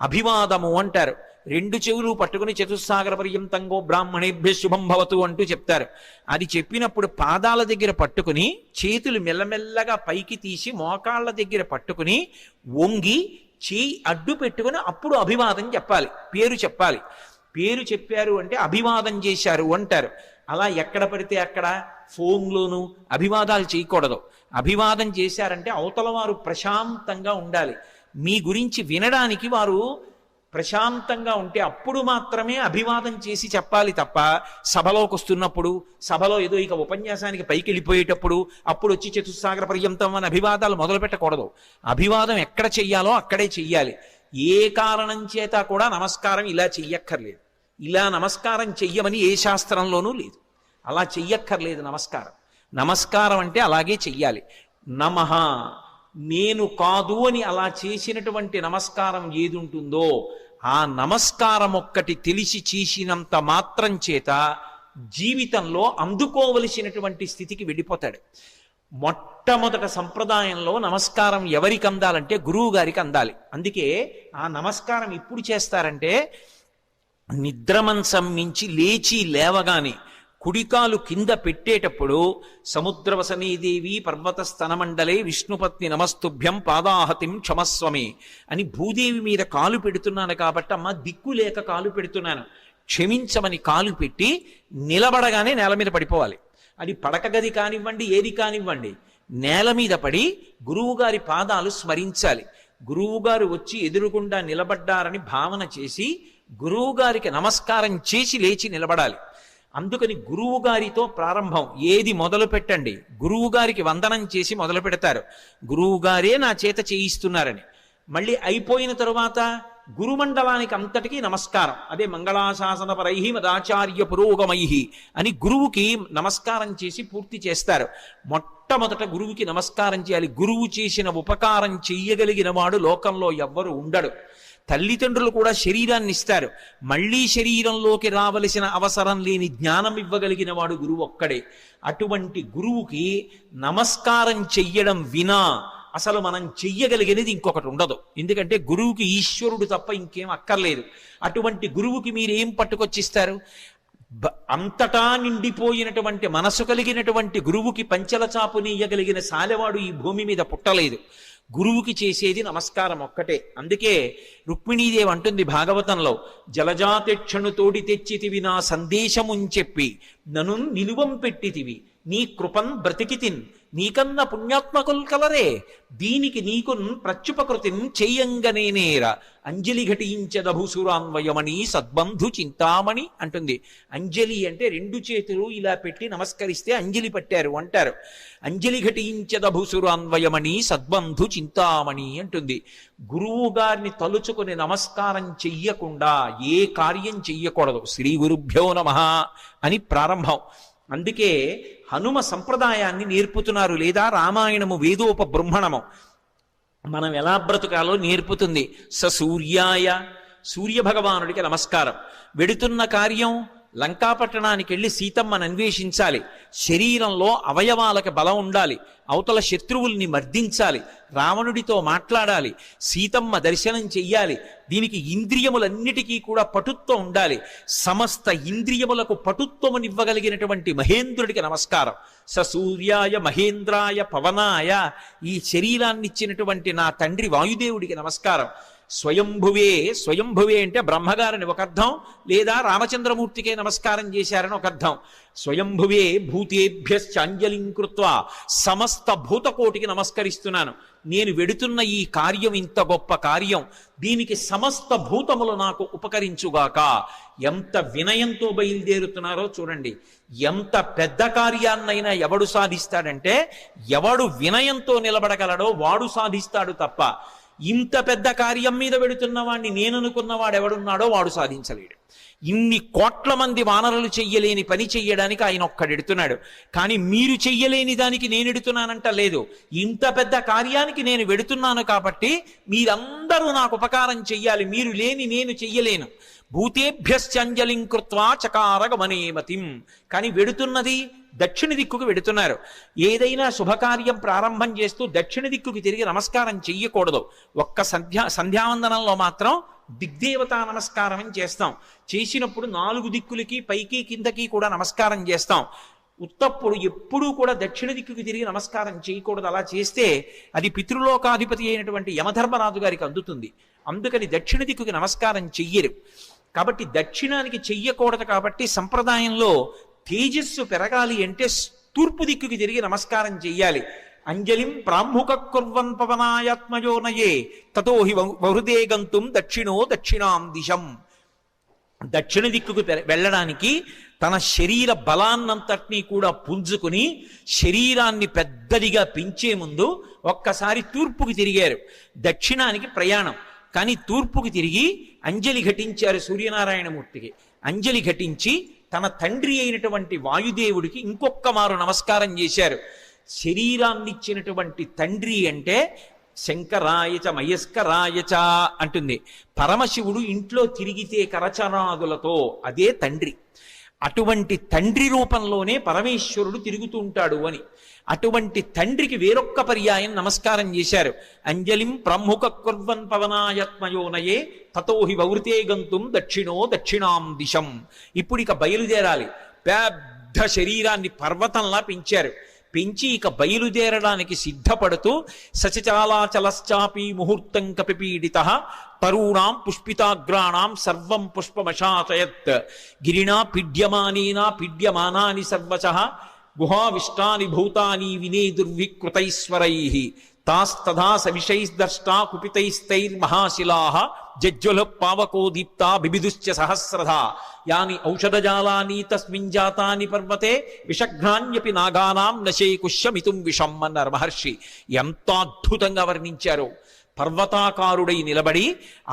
అభివాదము అంటారు. 2 చెవులు పట్టుకుని చతుస్సాగర పర్యంతంగో బ్రాహ్మణేభ్య శుభం భవతు అంటూ చెప్తారు. అది చెప్పినప్పుడు పాదాల దగ్గర పట్టుకుని చేతులు మెల్లమెల్లగా పైకి తీసి మోకాళ్ళ దగ్గర పట్టుకుని వంగి చేయి అడ్డు పెట్టుకుని అప్పుడు అభివాదం చెప్పాలి, పేరు చెప్పాలి. పేరు చెప్పారు అంటే అభివాదం చేశారు అంటారు. అలా ఎక్కడ పడితే అక్కడ ఫోన్లోనూ అభివాదాలు చేయకూడదు. అభివాదం చేశారంటే అవతల వారు ప్రశాంతంగా ఉండాలి. మీ గురించి వినడానికి వారు ప్రశాంతంగా ఉంటే అప్పుడు మాత్రమే అభివాదం చేసి చెప్పాలి తప్ప సభలోకి వస్తున్నప్పుడు, సభలో ఏదో ఇక ఉపన్యాసానికి పైకి వెళ్ళిపోయేటప్పుడు అప్పుడు వచ్చి చతుస్సాగర పర్యంతం అని అభివాదాలు మొదలు పెట్టకూడదు. అభివాదం ఎక్కడ చెయ్యాలో అక్కడే చెయ్యాలి. ఏ కారణం చేత కూడా నమస్కారం ఇలా చెయ్యక్కర్లేదు. ఇలా నమస్కారం చెయ్యమని ఏ శాస్త్రంలోనూ లేదు. అలా చెయ్యక్కర్లేదు నమస్కారం. నమస్కారం అంటే అలాగే చెయ్యాలి. నమః, నేను కాదు అని అలా చేసినటువంటి నమస్కారం ఏది ఉంటుందో ఆ నమస్కారం ఒక్కటి తెలిసి చేసినంత మాత్రం చేత జీవితంలో అందుకోవలసినటువంటి స్థితికి వెళ్ళిపోతాడు. మొట్టమొదట సంప్రదాయంలో నమస్కారం ఎవరికి అందాలంటే గురువు గారికి అందాలి. అందుకే ఆ నమస్కారం ఎప్పుడు చేస్తారంటే నిద్రమంచం మించి లేచి లేవగానే కుడికాలు కింద పెట్టేటప్పుడు సముద్రవసనీదేవి పర్వత స్తనమండలే విష్ణుపత్ని నమస్తుభ్యం పాదాహతిం క్షమస్వమే అని భూదేవి మీద కాలు పెడుతున్నాను కాబట్టి అమ్మ దిక్కు లేక కాలు పెడుతున్నాను క్షమించమని కాలు పెట్టి నిలబడగానే నేల మీద పడిపోవాలి. అది పడక గది కానివ్వండి, ఏది కానివ్వండి, నేల మీద పడి గురువుగారి పాదాలు స్మరించాలి. గురువుగారు వచ్చి ఎదురుగుండా నిలబడ్డారని భావన చేసి గురువుగారికి నమస్కారం చేసి లేచి నిలబడాలి. అందుకని గురువు గారితో ప్రారంభం. ఏది మొదలు పెట్టండి, గురువు గారికి వందనం చేసి మొదలు పెడతారు. గురువు గారే నా చేత చేయిస్తున్నారని. మళ్ళీ అయిపోయిన తరువాత గురుమండలానికి అంతటికీ నమస్కారం. అదే మంగళాశాసన పరై మదాచార్య పురోగమై అని గురువుకి నమస్కారం చేసి పూర్తి చేస్తారు. మొట్టమొదట గురువుకి నమస్కారం చేయాలి. గురువు చేసిన ఉపకారం చెయ్యగలిగిన వాడు లోకంలో ఎవ్వరు ఉండడు. తల్లిదండ్రులు కూడా శరీరాన్ని ఇస్తారు. మళ్ళీ శరీరంలోకి రావలసిన అవసరం లేని జ్ఞానం ఇవ్వగలిగిన వాడు గురువు ఒక్కడే. అటువంటి గురువుకి నమస్కారం చెయ్యడం వినా అసలు మనం చెయ్యగలిగినది ఇంకొకటి ఉండదు. ఎందుకంటే గురువుకి ఈశ్వరుడు తప్ప ఇంకేం అక్కర్లేదు. అటువంటి గురువుకి మీరేం పట్టుకొచ్చిస్తారు? అంతటా నిండిపోయినటువంటి మనసు కలిగినటువంటి గురువుకి పంచల చాపు నీయగలిగిన సాలెవాడు ఈ భూమి మీద పుట్టలేదు. గురువుకి చేసేది నమస్కారం ఒక్కటే. అందుకే రుక్మిణీదేవి అంటుంది భాగవతంలో, జలజాతెక్షణు తోడి తెచ్చితివి నా సందేశముని చెప్పి నను నిలువం పెట్టితివి నీ కృపన్ బ్రతికితిన్ నీకన్న పుణ్యాత్మకులు కలరే దీనికి నీకు ప్రత్యుపకృతిన్ చెయ్యంగనేనేర అంజలి ఘటించదభుసురాన్వయమణి సద్బంధు చింతామణి అంటుంది. అంజలి అంటే రెండు చేతులు ఇలా పెట్టి నమస్కరిస్తే అంజలి పట్టారు అంటారు. అంజలి ఘటించదభుసురాన్వయమణి సద్బంధు చింతామణి అంటుంది. గురువు గారిని తలుచుకుని నమస్కారం చెయ్యకుండా ఏ కార్యం చెయ్యకూడదు. శ్రీ గురుభ్యో నమః అని ప్రారంభం. అందుకే హనుమ సంప్రదాయాన్ని నేర్పుతున్నారు, లేదా రామాయణము వేదోపబృంహణము మనం ఎలా బ్రతుకాలో నేర్పుతుంది. సూర్యాయ సూర్యభగవానుడికి నమస్కారం. వెడుతున్న కార్యం లంకాపట్టణానికి వెళ్ళి సీతమ్మను అన్వేషించాలి. శరీరంలో అవయవాలకు బలం ఉండాలి. అవతల శత్రువుల్ని మర్దించాలి. రావణుడితో మాట్లాడాలి. సీతమ్మ దర్శనం చెయ్యాలి. దీనికి ఇంద్రియములన్నిటికీ కూడా పటుత్వం ఉండాలి. సమస్త ఇంద్రియములకు పటుత్వమునివ్వగలిగినటువంటి మహేంద్రుడికి నమస్కారం. సూర్యాయ మహేంద్రాయ పవనాయ ఈ శరీరాన్నిచ్చినటువంటి నా తండ్రి వాయుదేవుడికి నమస్కారం. స్వయంభువే, స్వయంభువే అంటే బ్రహ్మగారిని ఒక అర్థం, లేదా రామచంద్రమూర్తికే నమస్కారం చేశారని ఒక అర్థం. స్వయంభువే భూతేభ్యశ్చాంజలిం కృత్వా సమస్త భూతకోటికి నమస్కరిస్తున్నాను. నేను వెడుతున్న ఈ కార్యం ఇంత గొప్ప కార్యం, దీనికి సమస్త భూతములు నాకు ఉపకరించుగాక. ఎంత వినయంతో బయలుదేరుతున్నారో చూడండి. ఎంత పెద్ద కార్యాన్నైనా ఎవడు సాధిస్తాడంటే ఎవడు వినయంతో నిలబడగలడో వాడు సాధిస్తాడు తప్ప ఇంత పెద్ద కార్యం మీద వెడుతున్న వాడిని నేననుకున్నవాడు ఎవడున్నాడో వాడు సాధించలేడు. ఇన్ని కోట్ల మంది వానరులు చెయ్యలేని పని చెయ్యడానికి ఆయన ఒక్కడెడుతున్నాడు. కానీ మీరు చెయ్యలేని దానికి నేను ఎడుతున్నానంట లేదు. ఇంత పెద్ద కార్యానికి నేను వెడుతున్నాను కాబట్టి మీరందరూ నాకు ఉపకారం చెయ్యాలి. మీరు లేని నేను చెయ్యలేను. భూతేభ్యశ్చంజలిం కృత్వా చకార గమనేమతిం. కానీ వెడుతున్నది దక్షిణ దిక్కుకు వెడుతున్నారు. ఏదైనా శుభకార్యం ప్రారంభం చేస్తూ దక్షిణ దిక్కుకి తిరిగి నమస్కారం చెయ్యకూడదు. ఒక్క సంధ్యావందనంలో మాత్రం దిగ్దేవతా నమస్కారం అని చేస్తాం. చేసినప్పుడు 4 దిక్కులకి పైకి కిందకి కూడా నమస్కారం చేస్తాం. ఉత్తప్పుడు ఎప్పుడూ కూడా దక్షిణ దిక్కుకి తిరిగి నమస్కారం చేయకూడదు. అలా చేస్తే అది పితృలోకాధిపతి అయినటువంటి యమధర్మరాజు గారికి అందుతుంది. అందుకని దక్షిణ దిక్కుకి నమస్కారం చెయ్యరు. కాబట్టి దక్షిణానికి చెయ్యకూడదు. కాబట్టి సంప్రదాయంలో తేజస్సు పెరగాలి అంటే తూర్పు దిక్కుకి తిరిగి నమస్కారం చెయ్యాలి. అంజలిం ప్రాముఖ కుర్వన్ పవనాయాత్మయోనయే తతో హి బహుదే గంతుం దక్షిణో దక్షిణాం దిశం. దక్షిణ దిక్కుకు వెళ్ళడానికి తన శరీర బలాన్నంతటినీ కూడా పుంజుకుని శరీరాన్ని పెద్దదిగా పెంచే ముందు ఒక్కసారి తూర్పుకి తిరిగారు. దక్షిణానికి ప్రయాణం. కానీ తూర్పుకి తిరిగి అంజలి ఘటించారు సూర్యనారాయణమూర్తికి. అంజలి ఘటించి తన తండ్రి అయినటువంటి వాయుదేవుడికి ఇంకొక్క మారు నమస్కారం చేశారు. శరీరాన్నిచ్చినటువంటి తండ్రి అంటే శంకరాయచ మయస్కరాయచ అంటుంది. పరమశివుడు ఇంట్లో తిరిగితే కరచనాదులతో అదే తండ్రి. అటువంటి తండ్రి రూపంలోనే పరమేశ్వరుడు తిరుగుతూ ఉంటాడు అని. అటువంటి తండ్రికి వేరొక్క పర్యాయం నమస్కారం చేశారు. అంజలిం ప్రముఖ కుర్వన్ పవనాయత్మయోనయే తతో హి వవృతే గంతుం దక్షిణో దక్షిణాం దిశం. ఇప్పుడు ఇక బయలుదేరాలి. పెద్ద శరీరాన్ని పర్వతంలా పెంచారు. పెంచి ఇక బయలుదేరడానికి సిద్ధపడుతూ సచచాలాచలశ్చాపి ముహూర్తం కపిపీడిత తరూణాం పుష్పితాగ్రాణాం సర్వం పుష్పమశాచయత్ గిరిణా పీడ్యమానేనా పీడ్యమానాని సర్వశః గుహావిష్టాని భూతాని వినేదుర్వికృతైశ్వరైః తాస్తథా సవిషైర్దష్టా కుపితైస్తైర్మహాశిలాః జజ్జుల పావకో దీప్తా బిబిదుశ్చ సహస్రధా యాని ఔషధజాలాని తస్మిన్ జాతాని పర్వతే విషఘ్నాన్యపి నాగానాం నశేకుష్యమితుం విషం అన్నారు మహర్షి. ఎంత అద్భుతంగా వర్ణించారో. పర్వతాకారుడై నిలబడి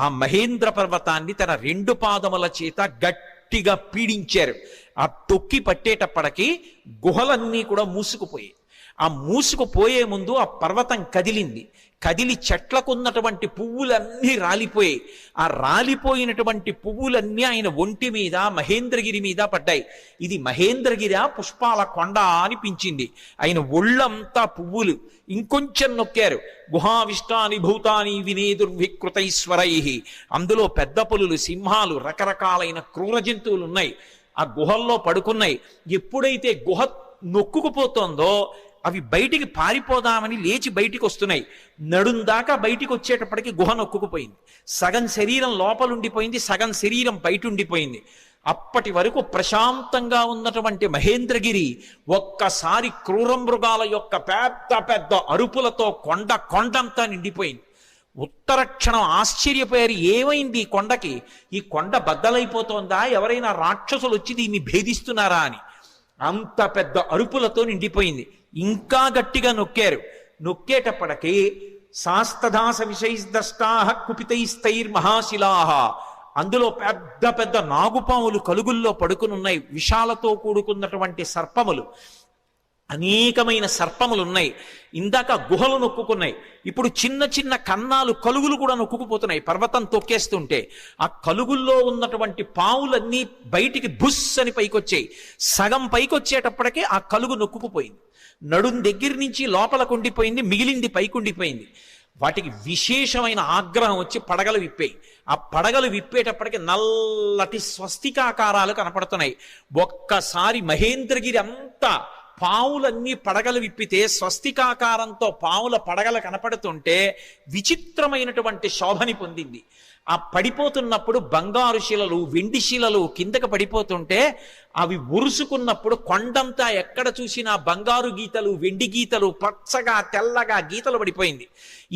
ఆ మహేంద్ర పర్వతాన్ని తన 2 పాదముల చేత గట్టిగా పీడించారు. ఆ తొక్కి పట్టేటప్పటికి గుహలన్నీ కూడా మూసుకుపోయాయి. ఆ మూసుకుపోయే ముందు ఆ పర్వతం కదిలింది. కదిలి చెట్లకున్నటువంటి పువ్వులన్నీ రాలిపోయాయి. ఆ రాలిపోయినటువంటి పువ్వులన్నీ ఆయన ఒంటి మీద మహేంద్రగిరి మీద పడ్డాయి. ఇది మహేంద్రగిరి పుష్పాల కొండ అనిపించింది. ఆయన ఒళ్ళంతా పువ్వులు. ఇంకొంచెం నొక్కారు. గుహావిష్టాని భూతాని వినేదుర్వికృతైశ్వరైః. అందులో పెద్ద పులులు, సింహాలు, రకరకాలైన క్రూర జంతువులు ఉన్నాయి. ఆ గుహల్లో పడుకున్నాయి. ఎప్పుడైతే గుహ నొక్కుకుపోతోందో అవి బయటికి పారిపోదామని లేచి బయటికి వస్తున్నాయి. నడుం దాకా బయటికి వచ్చేటప్పటికి గుహ నొక్కుకుపోయింది. సగం శరీరం లోపలుండిపోయింది, సగం శరీరం బయట ఉండిపోయింది. అప్పటి వరకు ప్రశాంతంగా ఉన్నటువంటి మహేంద్రగిరి ఒక్కసారి క్రూర మృగాల యొక్క పెద్ద పెద్ద అరుపులతో కొండంతా నిండిపోయింది. ఉత్తర క్షణం ఆశ్చర్యపోయారు, ఏమైంది ఈ కొండకి? ఈ కొండ బద్దలైపోతోందా? ఎవరైనా రాక్షసులు వచ్చి దీన్ని భేదిస్తున్నారా అని. అంత పెద్ద అరుపులతో నిండిపోయింది. ఇంకా గట్టిగా నొక్కారు. నొక్కేటప్పటికీ శాస్తదాస విషైస్దష్టాః కుపితైస్తైర్మహాశిలాః, అందులో పెద్ద పెద్ద నాగుపాములు కలుగుల్లో పడుకునున్నాయి. విషాలతో కూడుకున్నటువంటి సర్పములు, అనేకమైన సర్పములు ఉన్నాయి. ఇందాక గుహలు నొక్కుకున్నాయి, ఇప్పుడు చిన్న చిన్న కన్నాలు కలుగులు కూడా నొక్కుకుపోతున్నాయి పర్వతం తొక్కేస్తుంటే. ఆ కలుగుల్లో ఉన్నటువంటి పావులన్నీ బయటికి బుస్ అని పైకొచ్చాయి. సగం పైకొచ్చేటప్పటికే ఆ కలుగు నొక్కుకుపోయింది. నడుం దగ్గర నుంచి లోపలకు ఉండిపోయింది, మిగిలింది పైకుండిపోయింది. వాటికి విశేషమైన ఆగ్రహం వచ్చి పడగలు విప్పాయి. ఆ పడగలు విప్పేటప్పటికి నల్లటి స్వస్తికాకారాలు కనపడుతున్నాయి. ఒక్కసారి మహేంద్రగిరి అంతా పావులన్నీ పడగలు విప్పితే స్వస్తికాకారంతో పావుల పడగలు కనపడుతుంటే విచిత్రమైనటువంటి శోభని పొందింది. ఆ పడిపోతున్నప్పుడు బంగారు శిలలు, వెండి శిలలు కిందకు పడిపోతుంటే అవి ఉరుసుకున్నప్పుడు కొండంతా ఎక్కడ చూసినా బంగారు గీతలు, వెండి గీతలు, పచ్చగా తెల్లగా గీతలు పడిపోయింది.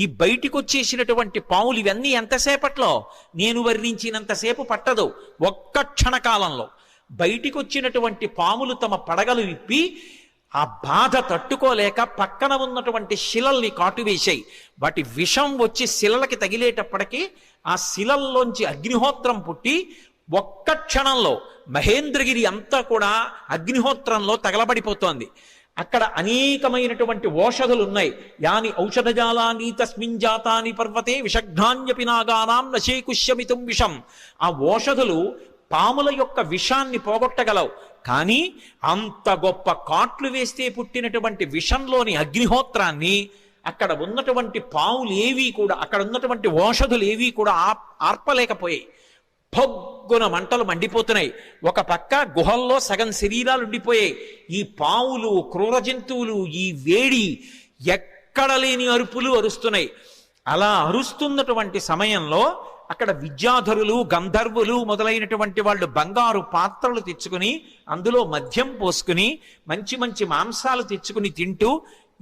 ఈ బయటికి వచ్చేసినటువంటి పావులు ఇవన్నీ ఎంతసేపట్లో? నేను వర్ణించినంతసేపు పట్టదు, ఒక్క క్షణకాలంలో. బయటికి వచ్చినటువంటి పాములు తమ పడగలు విప్పి ఆ బాధ తట్టుకోలేక పక్కన ఉన్నటువంటి శిలల్ని కాటువేశాయి. వాటి విషం వచ్చి శిలలకి తగిలేటప్పటికీ ఆ శిలల్లోంచి అగ్నిహోత్రం పుట్టి ఒక్క క్షణంలో మహేంద్రగిరి అంతా కూడా అగ్నిహోత్రంలో తగలబడిపోతోంది. అక్కడ అనేకమైనటువంటి ఓషధులు ఉన్నాయి. యాని ఔషధజాలాని తస్మిన్ జాతాని పర్వతే విషఘ్నాన్యపి నాగానాం నశేకుష్యమితుం విషం. ఆ ఓషధులు పాముల యొక్క విషాన్ని పోగొట్టగలవు, కానీ అంత గొప్ప కాట్లు వేస్తే పుట్టినటువంటి విషంలోని అగ్నిహోత్రాన్ని అక్కడ ఉన్నటువంటి పాములు ఏవి కూడా, అక్కడ ఉన్నటువంటి ఓషధులు ఏవి కూడా ఆర్పలేకపోయాయి. పొగ్గున మంటలు మండిపోతున్నాయి. ఒక పక్క గుహల్లో సగం శరీరాలు ఉండిపోయాయి. ఈ పావులు, క్రూర జంతువులు ఈ వేడి ఎక్కడ లేని అరుపులు అరుస్తున్నాయి. అలా అరుస్తున్నటువంటి సమయంలో అక్కడ విద్యాధరులు, గంధర్వులు మొదలైనటువంటి వాళ్ళు బంగారు పాత్రలు తెచ్చుకుని అందులో మద్యం పోసుకుని మంచి మంచి మాంసాలు తెచ్చుకుని తింటూ,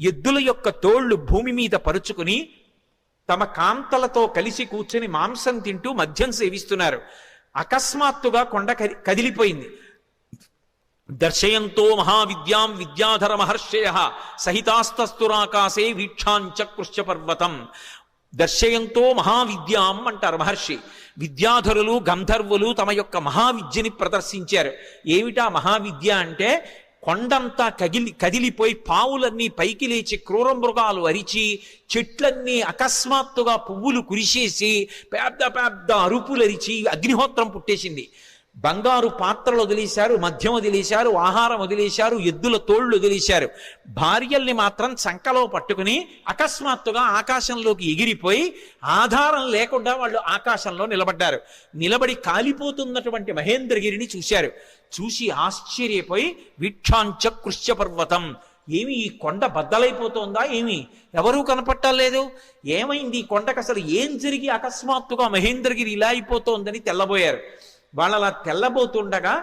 ఎద్దుల యొక్క తోళ్లు భూమి మీద పరుచుకుని తమ కాంతలతో కలిసి కూర్చుని మాంసం తింటూ మద్యం సేవిస్తున్నారు. అకస్మాత్తుగా కొండ కదిలిపోయింది. దర్శయంతో మహావిద్యాం విద్యాధర మహర్షయ సహితాస్తస్తురాకాశే వీక్షాంచ కృష్ణ పర్వతం. దర్శయంతో మహావిద్యాం అంటారు మహర్షి. విద్యాధరులు, గంధర్వులు తమ యొక్క మహావిద్యని ప్రదర్శించారు. ఏమిటా మహావిద్య అంటే, కొండంతా కదిలిపోయి పావులన్నీ పైకి లేచి క్రూర మృగాలు అరిచి, చెట్లన్నీ అకస్మాత్తుగా పువ్వులు కురిసేసి పెద్ద పెద్ద అరుపులు అరిచి అగ్నిహోత్రం పుట్టేసింది. బంగారు పాత్రలు వదిలేశారు, మద్యం వదిలేశారు, ఆహారం వదిలేశారు, ఎద్దుల తోళ్లు వదిలేశారు. భార్యల్ని మాత్రం చంకలో పట్టుకుని అకస్మాత్తుగా ఆకాశంలోకి ఎగిరిపోయి ఆధారం లేకుండా వాళ్ళు ఆకాశంలో నిలబడ్డారు. నిలబడి కాలిపోతున్నటువంటి మహేంద్రగిరిని చూశారు. చూసి ఆశ్చర్యపోయి వీక్షాంచ కృష్ణ పర్వతం, ఏమి ఈ కొండ బద్దలైపోతోందా ఏమి? ఎవరూ కనపట్టలేదు. ఏమైంది ఈ కొండకు? అసలు ఏం జరిగి అకస్మాత్తుగా మహేంద్రగిరి ఇలా అయిపోతోందని తెల్లబోయారు. వాళ్ళు అలా తెల్లబోతుండగా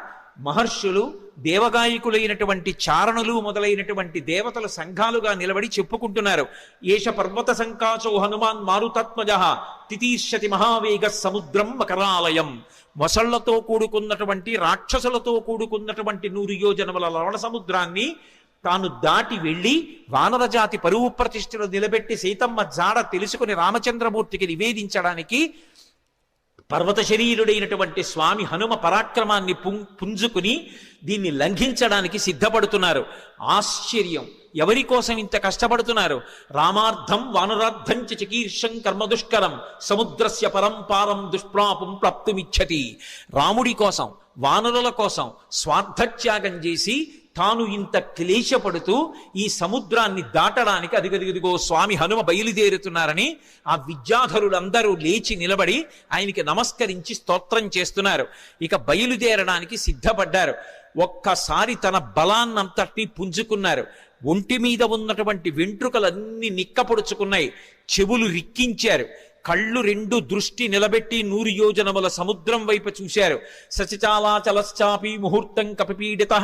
మహర్షులు, దేవగాయకులైనటువంటి చారణులు మొదలైనటువంటి దేవతల సంఘాలుగా నిలబడి చెప్పుకుంటున్నారు. ఏష పర్వత సంకాచో హనుమాన్ మారుతత్మజ తితీర్షతి మహావేగ సముద్రం మకరాలయం. మొసళ్లతో కూడుకున్నటువంటి, రాక్షసులతో కూడుకున్నటువంటి 100 యోజనముల లవణ సముద్రాన్ని తాను దాటి వెళ్ళి వానరజాతి పరువు ప్రతిష్ఠలు నిలబెట్టి సీతమ్మ జాడ తెలుసుకుని రామచంద్రమూర్తికి నివేదించడానికి పర్వత శరీరుడైనటువంటి స్వామి హనుమ పరాక్రమాన్ని పుంజుకుని దీన్ని లంఘించడానికి సిద్ధపడుతున్నారు. ఆశ్చర్యం! ఎవరి కోసం ఇంత కష్టపడుతున్నారు? రామార్థం వానరార్థం చికీర్షం కర్మదుష్కరం సముద్రస్య పరంపారం దుష్ప్రాపం ప్రాప్తుమిచ్చతి. రాముడి కోసం, వానరుల కోసం స్వార్థత్యాగం చేసి తాను ఇంత క్లేశపడుతూ ఈ సముద్రాన్ని దాటడానికి అదిగదిగదిగో స్వామి హనుమ బయలుదేరుతున్నారని ఆ విద్యాధరులందరూ లేచి నిలబడి ఆయనకి నమస్కరించి స్తోత్రం చేస్తున్నారు. ఇక బయలుదేరడానికి సిద్ధపడ్డారు. ఒక్కసారి తన బలాన్నంతటినీ పుంజుకున్నారు. ఒంటి మీద ఉన్నటువంటి వెంట్రుకలన్నీ నిక్కపొడుచుకున్నాయి. చెవులు రిక్కించారు. కళ్ళు రెండు దృష్టి నిలబెట్టి 100 యోజనముల సముద్రం వైపు చూశారు. సచిచాలాచలశ్చాపి ముహూర్తం కపిపీడిత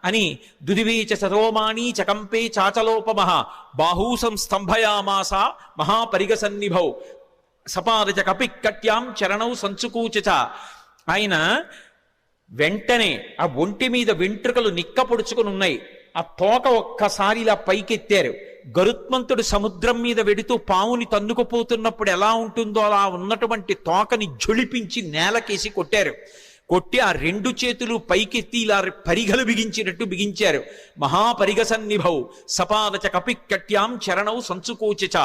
అని దుదివీచ సరోమాణీ చకంపే చాచలోపమః బాహూసం స్తంభయామాస మహాపరిగసన్నిభౌ సపాదచ కపిక్కట్యాం చరణౌ సంచుకూచ. ఆయన వెంటనే ఆ ఒంటి మీద వెంట్రుకలు నిక్కపొడుచుకుని ఉన్నాయి. ఆ తోక ఒక్కసారి ఇలా పైకెత్తారు. గరుత్మంతుడు సముద్రం మీద వెడుతూ పావుని తన్నుకుపోతున్నప్పుడు ఎలా ఉంటుందో అలా ఉన్నటువంటి తోకని జొలిపించి నేలకేసి కొట్టారు. కొట్టి ఆ 2 చేతులు పైకెత్తి ఇలా పరిగలు బిగించినట్టు బిగించారు. మహాపరిగసన్నిభౌ సపాదచ కపిక్కట్యాం చరణౌ సంచుకోచ.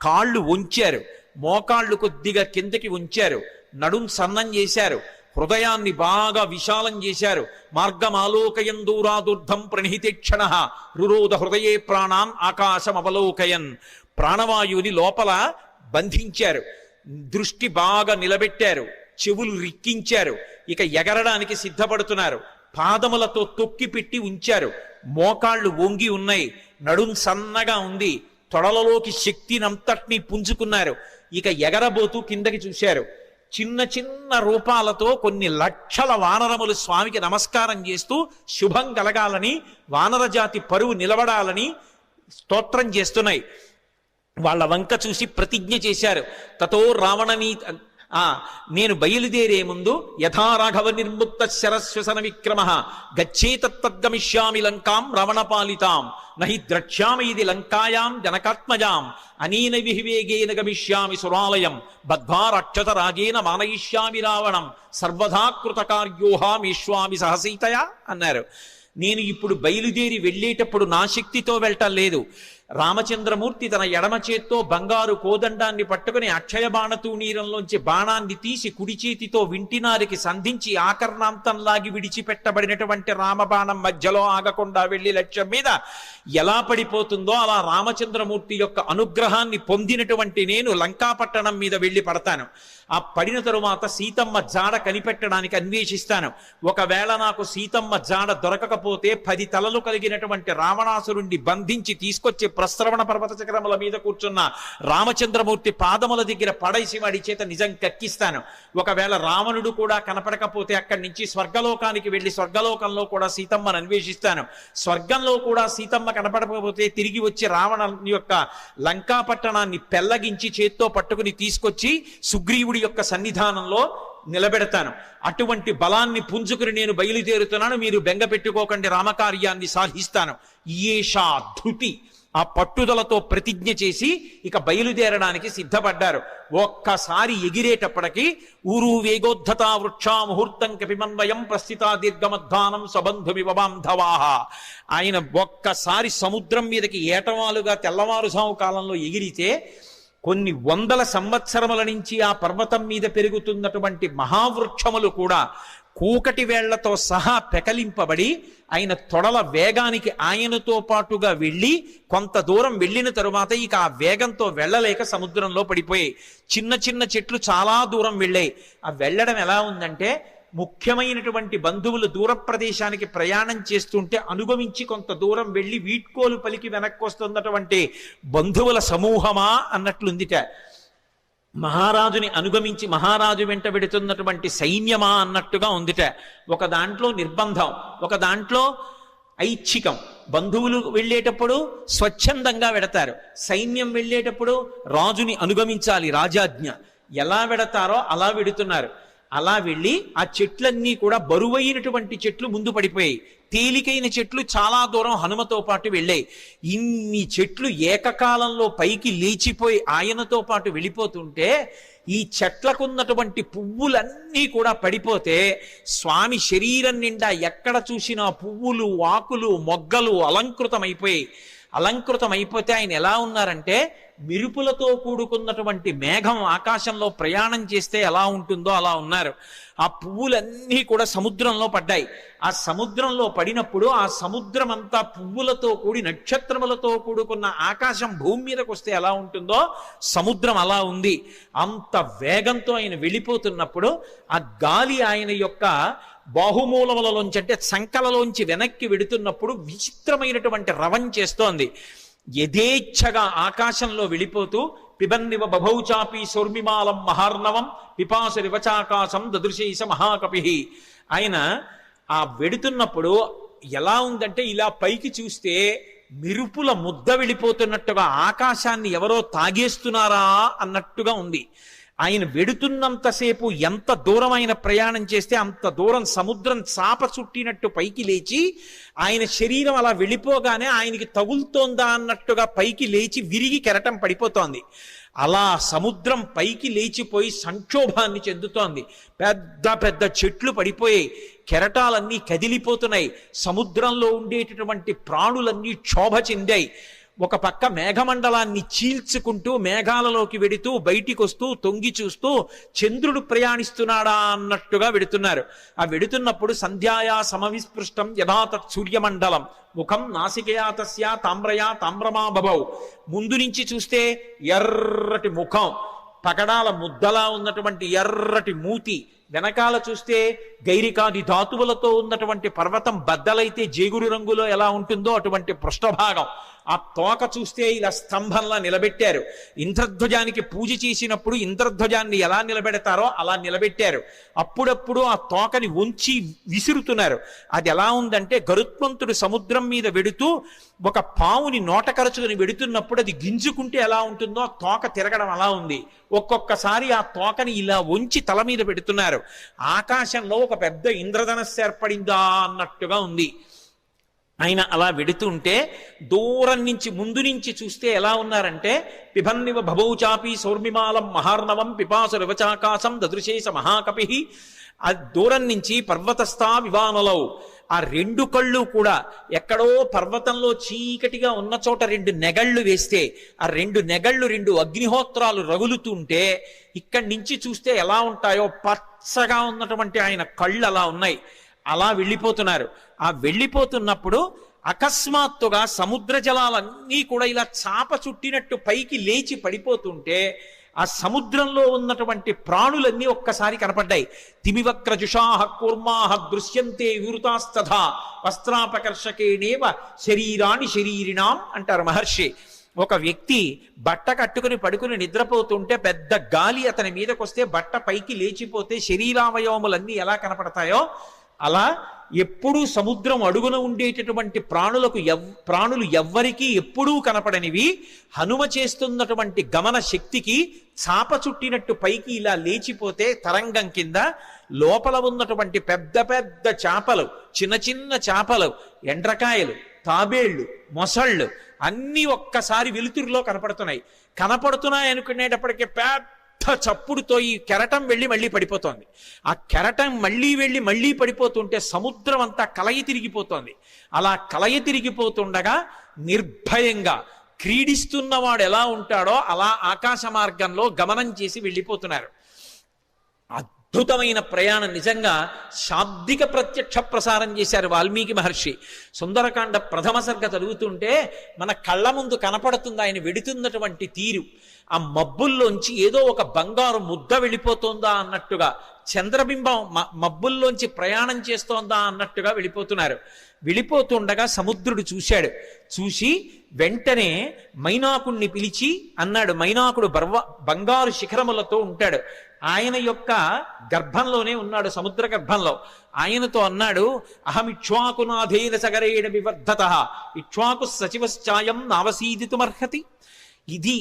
కాళ్ళు వంచారు, మోకాళ్ళు కొద్దిగా కిందకి ఉంచారు, నడుం సన్నం చేశారు, హృదయాన్ని బాగా విశాలం చేశారు. మార్గమాలోకయన్ దూరాదుర్ధం ప్రణిహితేక్షణ రురోధ హృదయే ప్రాణాన్ ఆకాశం అవలోకయన్. ప్రాణవాయువుని లోపల బంధించారు, దృష్టి బాగా నిలబెట్టారు, చెవులు రిక్కించారు. ఇక ఎగరడానికి సిద్ధపడుతున్నారు. పాదములతో తొక్కి పెట్టి ఉంచారు. మోకాళ్ళు వంగి ఉన్నాయి, నడుం సన్నగా ఉంది, తొడలలోకి శక్తినంతటినీ పుంజుకున్నారు. ఇక ఎగరబోతూ కిందకి చూశారు. చిన్న చిన్న రూపాలతో కొన్ని లక్షల వానరములు స్వామికి నమస్కారం చేస్తూ శుభం కలగాలని, వానరజాతి పరువు నిలబడాలని స్తోత్రం చేస్తున్నాయి. వాళ్ళ వంక చూసి ప్రతిజ్ఞ చేశారు. తతో రావణనీ నేను బయలుదేరే ముందు యథా రాఘవ నిర్ముక్త శరశ్వసన విక్రమ గచ్చేతద్గమిష్యామి లంకాం రావణపాలితాం నహి ద్రక్ష్యామి ఇది లంకాయాం జనకాత్మజాం అనీన విహివేగేన గమిష్యామి సురాలయం బద్ధ్వా రాక్షస రాజేన మానయిష్యామి రావణం సర్వదా కృతకార్యోహామీష్వామి సహసీతయా అన్నారు. నేను ఇప్పుడు బయలుదేరి వెళ్ళేటప్పుడు నా శక్తితో వెళ్ళటం లేదు. రామచంద్రమూర్తి తన ఎడమ చేత్తో బంగారు కోదండాన్ని పట్టుకుని అక్షయ బాణతూణీరంలోంచి బాణాన్ని తీసి కుడి చేతితో వింటినారికి సంధించి ఆకర్ణాంతంలాగి విడిచిపెట్టబడినటువంటి రామబాణం మధ్యలో ఆగకుండా వెళ్లి లక్ష్యం మీద ఎలా పడిపోతుందో అలా రామచంద్రమూర్తి యొక్క అనుగ్రహాన్ని పొందినటువంటి నేను లంకాపట్టణం మీద వెళ్లి పడతాను. ఆ పడిన తరువాత సీతమ్మ జాడ కనిపెట్టడానికి అన్వేషిస్తాను. ఒకవేళ నాకు సీతమ్మ జాడ దొరకకపోతే 10 తలలు కలిగినటువంటి రావణాసురుణ్ణి బంధించి తీసుకొచ్చి ప్రస్రవణ పర్వత చక్రముల మీద కూర్చున్న రామచంద్రమూర్తి పాదముల దగ్గర పడేసి వాడి చేత నిజం కక్కిస్తాను. ఒకవేళ రావణుడు కూడా కనపడకపోతే అక్కడి నుంచి స్వర్గలోకానికి వెళ్లి స్వర్గలోకంలో కూడా సీతమ్మను అన్వేషిస్తాను. స్వర్గంలో కూడా సీతమ్మ కనపడకపోతే తిరిగి వచ్చి రావణ యొక్క లంకాపట్టణాన్ని పెళ్లగించి చేత్తో పట్టుకుని తీసుకొచ్చి సుగ్రీవుడి యొక్క సన్నిధానంలో నిలబెడతాను. అటువంటి బలాన్ని పుంజుకుని నేను బయలుదేరుతున్నాను, మీరు బెంగ పెట్టుకోకండి, రామకార్యాన్ని సాధిస్తాను. ఈషా ధృతి, ఆ పట్టుదలతో ప్రతిజ్ఞ చేసి ఇక బయలుదేరడానికి సిద్ధపడ్డారు. ఒక్కసారి ఎగిరేటప్పటికి ఊరు వేగోద్ధత వృక్షా ముహూర్తం కపిమన్వయం ప్రస్థిత దీర్ఘమధ్వానం సబంధుమివ బాంధవాహ. ఆయన ఒక్కసారి సముద్రం మీదకి ఏటవాలుగా తెల్లవారుజాము కాలంలో ఎగిరితే కొన్ని 100 సంవత్సరముల నుంచి ఆ పర్వతం మీద పెరుగుతున్నటువంటి మహావృక్షములు కూడా కూకటి వేళ్లతో సహా పెకలింపబడి ఆయన తొడల వేగానికి ఆయనతో పాటుగా వెళ్ళి కొంత దూరం వెళ్ళిన తరువాత ఇక ఆ వేగంతో వెళ్ళలేక సముద్రంలో పడిపోయాయి. చిన్న చిన్న చెట్లు చాలా దూరం వెళ్ళాయి. ఆ వెళ్ళడం ఎలా ఉందంటే, ముఖ్యమైనటువంటి బంధువులు దూర ప్రదేశానికి ప్రయాణం చేస్తుంటే అనుగమించి కొంత దూరం వెళ్ళి వీడ్కోలు పలికి వెనక్కి వస్తున్నటువంటి బంధువుల సమూహమా అన్నట్లుందిట. మహారాజుని అనుగమించి మహారాజు వెంట పెడుతున్నటువంటి సైన్యమా అన్నట్టుగా ఉందిట. ఒక దాంట్లో నిర్బంధం, ఒక దాంట్లో ఐచ్ఛికం. బంధువులు వెళ్ళేటప్పుడు స్వచ్ఛందంగా వెడతారు, సైన్యం వెళ్ళేటప్పుడు రాజుని అనుగమించాలి, రాజాజ్ఞ. ఎలా వెడతారో అలా వెడుతున్నారు. అలా వెళ్ళి ఆ చెట్లన్నీ కూడా బరువైనటువంటి చెట్లు ముందు పడిపోయాయి, తేలికైన చెట్లు చాలా దూరం హనుమతో పాటు వెళ్ళాయి. ఇన్ని చెట్లు ఏకకాలంలో పైకి లేచిపోయి ఆయనతో పాటు వెళ్ళిపోతుంటే ఈ చెట్లకున్నటువంటి పువ్వులన్నీ కూడా పడిపోతే స్వామి శరీరం నిండా ఎక్కడ చూసినా పువ్వులు, ఆకులు, మొగ్గలు అలంకృతమైపోయాయి. అలంకృతమైపోతే ఆయన ఎలా ఉన్నారంటే, మెరుపులతో కూడుకున్నటువంటి మేఘం ఆకాశంలో ప్రయాణం చేస్తే ఎలా ఉంటుందో అలా ఉన్నారు. ఆ పువ్వులన్నీ కూడా సముద్రంలో పడ్డాయి. ఆ సముద్రంలో పడినప్పుడు ఆ సముద్రం అంతా పువ్వులతో కూడి నక్షత్రములతో కూడుకున్న ఆకాశం భూమి మీదకి వస్తే ఎలా ఉంటుందో సముద్రం అలా ఉంది. అంత వేగంతో ఆయన వెళ్ళిపోతున్నప్పుడు ఆ గాలి ఆయన యొక్క బాహుమూలములలోంచి అంటే సంకలలోంచి వెనక్కి వెడుతున్నప్పుడు విచిత్రమైనటువంటి రవం చేస్తోంది. యథేచ్ఛగా ఆకాశంలో వెళ్ళిపోతూ పిబన్నివ బభౌచాపి సౌర్మిమాలం మహార్ణవం పిపాసరివచాకాశం దదృశేష మహాకపి. ఆయన ఆ వెడుతున్నప్పుడు ఎలా ఉందంటే ఇలా పైకి చూస్తే మెరుపుల ముద్ద వెళ్ళిపోతున్నట్టుగా ఆకాశాన్ని ఎవరో తాగేస్తున్నారా అన్నట్టుగా ఉంది. ఆయన వెడుతున్నంతసేపు ఎంత దూరం ఆయన ప్రయాణం చేస్తే అంత దూరం సముద్రం చాప చుట్టినట్టు పైకి లేచి ఆయన శరీరం అలా వెళ్ళిపోగానే ఆయనకి తగులుతోందా అన్నట్టుగా పైకి లేచి విరిగి కెరటం పడిపోతోంది. అలా సముద్రం పైకి లేచిపోయి సంక్షోభాన్ని చెందుతోంది. పెద్ద పెద్ద చెట్లు పడిపోయాయి, కెరటాలన్నీ కదిలిపోతున్నాయి, సముద్రంలో ఉండేటటువంటి ప్రాణులన్నీ క్షోభ చెందాయి. ఒక పక్క మేఘమండలాన్ని చీల్చుకుంటూ మేఘాలలోకి వెడుతూ బయటికి వస్తూ తొంగి చూస్తూ చంద్రుడు ప్రయాణిస్తున్నాడా అన్నట్టుగా వెడుతున్నారు. ఆ వెడుతున్నప్పుడు సంధ్యాయా సమవిస్పృష్టం యథాతత్ సూర్యమండలం ముఖం నాసికయా తస్యా తామ్రయా తామ్రమా బభౌ. ముందు నుంచి చూస్తే ఎర్రటి ముఖం, పగడాల ముద్దలా ఉన్నటువంటి ఎర్రటి మూతి, వెనకాల చూస్తే గైరికాది ధాతువులతో ఉన్నటువంటి పర్వతం బద్దలైతే జేగురు రంగులో ఎలా ఉంటుందో అటువంటి పృష్ఠభాగం. ఆ తోక చూస్తే ఇలా స్తంభంలా నిలబెట్టారు. ఇంద్రధ్వజానికి పూజ చేసినప్పుడు ఇంద్రధ్వజాన్ని ఎలా నిలబెడతారో అలా నిలబెట్టారు. అప్పుడప్పుడు ఆ తోకని ఉంచి విసురుతున్నారు. అది ఎలా ఉందంటే గరుత్మంతుడు సముద్రం మీద వెడుతూ ఒక పావుని నోట కరచుకుని వెడుతున్నప్పుడు అది గింజుకుంటే ఎలా ఉంటుందో ఆ తోక తిరగడం అలా ఉంది. ఒక్కొక్కసారి ఆ తోకని ఇలా వంచి తల మీద పెడుతున్నారు. ఆకాశంలో ఒక పెద్ద ఇంద్రధనస్సు ఏర్పడిందా అన్నట్టుగా ఉంది. ఆయన అలా వెడుతుంటే దూరం నుంచి ముందు నుంచి చూస్తే ఎలా ఉన్నారంటే పిబన్నివ భభౌచాపి సౌర్మిమాలం మహార్ణవం పిపాసురవచాకాశం దదృశేష మహాకపి. ఆ దూరం నుంచి పర్వతస్థా వివానలౌ, ఆ రెండు కళ్ళు కూడా ఎక్కడో పర్వతంలో చీకటిగా ఉన్న చోట రెండు నెగళ్ళు వేస్తే ఆ రెండు నెగళ్ళు రెండు అగ్నిహోత్రాలు రగులుతుంటే ఇక్కడి నుంచి చూస్తే ఎలా ఉంటాయో పచ్చగా ఉన్నటువంటి ఆయన కళ్ళు అలా ఉన్నాయి. అలా వెళ్ళిపోతున్నారు. ఆ వెళ్ళిపోతున్నప్పుడు అకస్మాత్తుగా సముద్ర జలాలన్నీ కూడా ఇలా చాప చుట్టినట్టు పైకి లేచి పడిపోతుంటే ఆ సముద్రంలో ఉన్నటువంటి ప్రాణులన్నీ ఒక్కసారి కనపడ్డాయి. తిమివక్రజుషాహ కూర్మాహ దృశ్యంతే వివృతాస్తథా వస్త్రాపకర్షకేణేవ శరీరాణి శరీరిణాం అంటారు మహర్షి. ఒక వ్యక్తి బట్ట కట్టుకుని పడుకుని నిద్రపోతుంటే పెద్ద గాలి అతని మీదకొస్తే బట్ట పైకి లేచిపోతే శరీరావయవములన్నీ ఎలా కనపడతాయో అలా ఎప్పుడూ సముద్రం అడుగున ఉండేటటువంటి ప్రాణులు ఎవ్వరికీ ఎప్పుడూ కనపడనివి హనుమ చేస్తున్నటువంటి గమన శక్తికి చాప చుట్టినట్టు పైకి ఇలా లేచిపోతే తరంగం కింద లోపల ఉన్నటువంటి పెద్ద పెద్ద చేపలు, చిన్న చిన్న చేపలు, ఎండ్రకాయలు, తాబేళ్లు, మొసళ్ళు అన్నీ ఒక్కసారి వెలుతురులో కనపడుతున్నాయి అనుకునేటప్పటికీ పెద్ద చప్పుడుతో ఈ కెరటం వెళ్ళి మళ్ళీ పడిపోతోంది. ఆ కెరటం వెళ్ళి మళ్ళీ పడిపోతుంటే సముద్రం అంతా కలయి తిరిగిపోతోంది. అలా కలయి తిరిగిపోతుండగా నిర్భయంగా క్రీడిస్తున్నవాడు ఎలా ఉంటాడో అలా ఆకాశ మార్గంలో గమనం చేసి వెళ్ళిపోతున్నారు. అద్భుతమైన ప్రయాణం. నిజంగా శాబ్దిక ప్రత్యక్ష ప్రసారం చేశారు వాల్మీకి మహర్షి. సుందరకాండ ప్రథమ సర్గ చదువుతుంటే మన కళ్ళ ముందు కనపడుతుంది ఆయన వెడుతున్నటువంటి తీరు. ఆ మబ్బుల్లోంచి ఏదో ఒక బంగారు ముద్ద వెళ్ళిపోతోందా అన్నట్టుగా, చంద్రబింబం మబ్బుల్లోంచి ప్రయాణం చేస్తోందా అన్నట్టుగా వెళ్ళిపోతుండగా సముద్రుడు చూశాడు. చూసి వెంటనే మైనాకుణ్ణి పిలిచి అన్నాడు. మైనాకుడు బంగారు శిఖరములతో ఉంటాడు. ఆయన యొక్క గర్భంలోనే ఉన్నాడు, సముద్ర గర్భంలో. ఆయనతో అన్నాడు, అహమిక్ష్వాకునాథేన సగరేణ వివర్ధత ఇక్ష్వాకు సచివశ్చాయం నావసీదితుమర్హతి. ఇది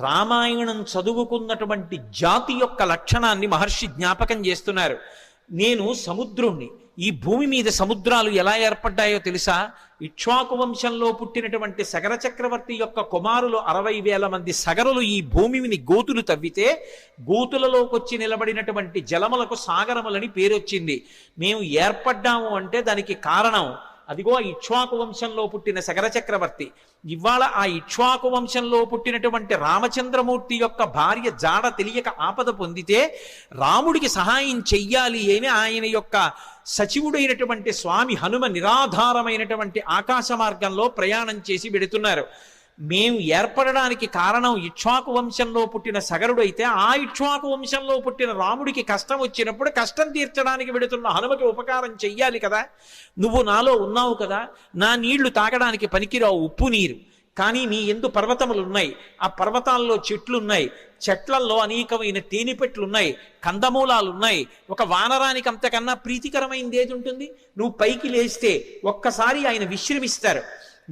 రామాయణం చదువుకున్నటువంటి జాతి యొక్క లక్షణాన్ని మహర్షి జ్ఞాపకం చేస్తున్నారు. నేను సముద్రుణ్ణి. ఈ భూమి మీద సముద్రాలు ఎలా ఏర్పడ్డాయో తెలుసా? ఇక్ష్వాకు వంశంలో పుట్టినటువంటి సగర చక్రవర్తి యొక్క కుమారులు 60,000 మంది సగరులు ఈ భూమిని గోతులు తవ్వితే గోతులలోకొచ్చి నిలబడినటువంటి జలములకు సాగరములని పేరొచ్చింది. మేము ఏర్పడ్డాము అంటే దానికి కారణం అదిగో ఇక్ష్వాకు వంశంలో పుట్టిన సగర చక్రవర్తి. ఇవాళ ఆ ఇక్ష్వాకు వంశంలో పుట్టినటువంటి రామచంద్రమూర్తి యొక్క భార్య జాడ తెలియక ఆపద పొందితే రాముడికి సహాయం చెయ్యాలి అని ఆయన యొక్క సచివుడైనటువంటి స్వామి హనుమ నిరాధారమైనటువంటి ఆకాశ మార్గంలో ప్రయాణం చేసి వెడుతున్నారు. మేము ఏర్పడడానికి కారణం ఇక్ష్వాకు వంశంలో పుట్టిన సగరుడైతే ఆ ఇక్ష్వాకు వంశంలో పుట్టిన రాముడికి కష్టం వచ్చినప్పుడు కష్టం తీర్చడానికి వెడుతున్న హనుమకి ఉపకారం చెయ్యాలి కదా. నువ్వు నాలో ఉన్నావు కదా, నా నీళ్లు తాగడానికి పనికిరావు, ఉప్పు నీరు, కానీ నీ ఎందు పర్వతములు ఉన్నాయి, ఆ పర్వతాల్లో చెట్లు ఉన్నాయి, చెట్లల్లో అనేకమైన తేనెపెట్లున్నాయి, కందమూలాలు ఉన్నాయి. ఒక వానరానికి అంతకన్నా ప్రీతికరమైంది ఏది ఉంటుంది? నువ్వు పైకి లేస్తే ఒక్కసారి ఆయన విశ్రమిస్తారు,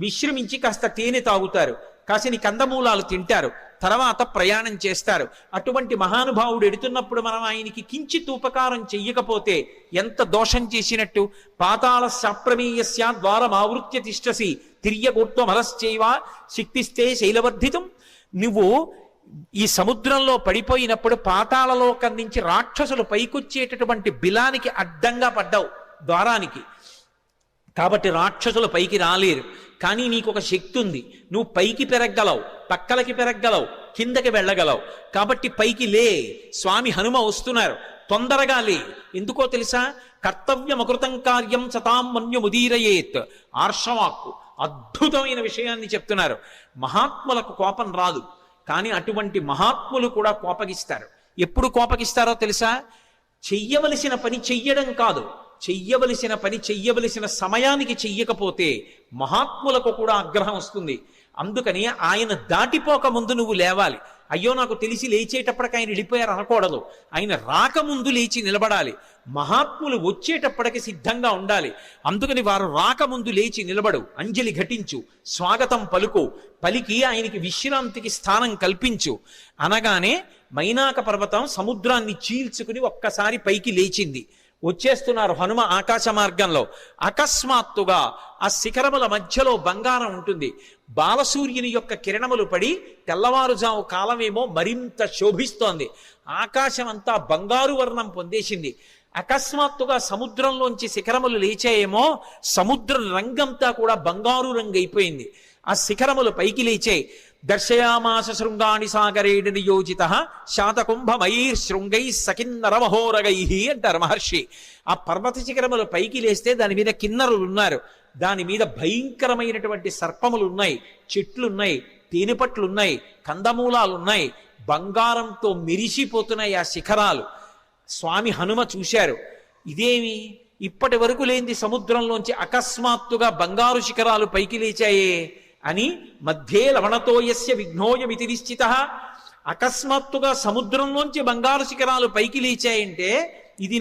విశ్రమించి కాస్త తేనె తాగుతారు, కాసిని కందమూలాలు తింటారు, తర్వాత ప్రయాణం చేస్తారు. అటువంటి మహానుభావుడు ఎడుతున్నప్పుడు మనం ఆయనకి కించిత్ ఉపకారం చెయ్యకపోతే ఎంత దోషం చేసినట్టు. పాతాళ శాప్రమేయస్య ద్వారమావృత్య తిష్టసి తిర్యగోత్వమరశ్చైవ శక్తిస్తే శైలవర్ధితం. నువ్వు ఈ సముద్రంలో పడిపోయినప్పుడు పాతాళలోకం నుంచి రాక్షసులు పైకొచ్చేటటువంటి బిలానికి అడ్డంగా పడ్డావు, ద్వారానికి. కాబట్టి రాక్షసులు పైకి రాలేరు. కానీ నీకు ఒక శక్తి ఉంది, నువ్వు పైకి పెరగలవు, పక్కలకి పెరగలవు, కిందకి వెళ్ళగలవు. కాబట్టి పైకి లే, స్వామి హనుమ వస్తున్నారు, తొందరగా లే. ఎందుకో తెలుసా? కర్తవ్యమకృతం కార్యం సతాం మన్యుముదీరయేత్. ఆర్షవాక్కు అద్భుతమైన విషయాన్ని చెప్తున్నారు. మహాత్ములకు కోపం రాదు, కానీ అటువంటి మహాత్ములు కూడా కోపగిస్తారు. ఎప్పుడు కోపగిస్తారో తెలుసా? చెయ్యవలసిన పని చెయ్యడం కాదు, చెయ్యవలసిన పని చెయ్యవలసిన సమయానికి చెయ్యకపోతే మహాత్ములకు కూడా ఆగ్రహం వస్తుంది. అందుకని ఆయన దాటిపోక ముందు నువ్వు లేవాలి. అయ్యో నాకు తెలిసి లేచేటప్పటికి ఆయన వెళ్ళిపోయారు అనకూడదు, ఆయన రాకముందు లేచి నిలబడాలి. మహాత్ములు వచ్చేటప్పటికి సిద్ధంగా ఉండాలి. అందుకని వారు రాకముందు లేచి నిలబడు, అంజలి ఘటించు, స్వాగతం పలుకు, పలికి ఆయనకి విశ్రాంతికి స్థానం కల్పించు. అనగానే మైనాక పర్వతం సముద్రాన్ని చీల్చుకుని ఒక్కసారి పైకి లేచింది. వచ్చేస్తున్నారు హనుమ ఆకాశ మార్గంలో. అకస్మాత్తుగా ఆ శిఖరముల మధ్యలో బంగారం ఉంటుంది. బాలసూర్యుని యొక్క కిరణములు పడి తెల్లవారుజాము కాలమేమో మరింత శోభిస్తోంది. ఆకాశం అంతా బంగారు వర్ణం పొందేసింది. అకస్మాత్తుగా సముద్రంలోంచి శిఖరములు లేచాయేమో, సముద్ర రంగంతా కూడా బంగారు రంగు అయిపోయింది. ఆ శిఖరములు పైకి లేచాయి. దర్శయామాస శృంగాణి సాగరేణ నియోజిత శాతకుంభమయీర్ శృంగై సకిన్నరమహోరగై అంటారు మహర్షి. ఆ పర్వత శిఖరములు పైకి లేస్తే దాని మీద కిన్నరులు ఉన్నారు, దాని మీద భయంకరమైనటువంటి సర్పములు ఉన్నాయి, చెట్లున్నాయి, తేనెపట్లున్నాయి, కందమూలాలున్నాయి, బంగారంతో మెరిసిపోతున్నాయి ఆ శిఖరాలు. స్వామి హనుమ చూశారు, ఇదేమి ఇప్పటి వరకు లేనిది సముద్రంలోంచి అకస్మాత్తుగా బంగారు శిఖరాలు పైకి లేచాయే అని. మధ్యే లవణతోయస్య విఘ్నోయమితి నిశ్చిత. అకస్మాత్తుగా సముద్రంలోంచి బంగారు శిఖరాలు పైకి లేచాయంటే ఇది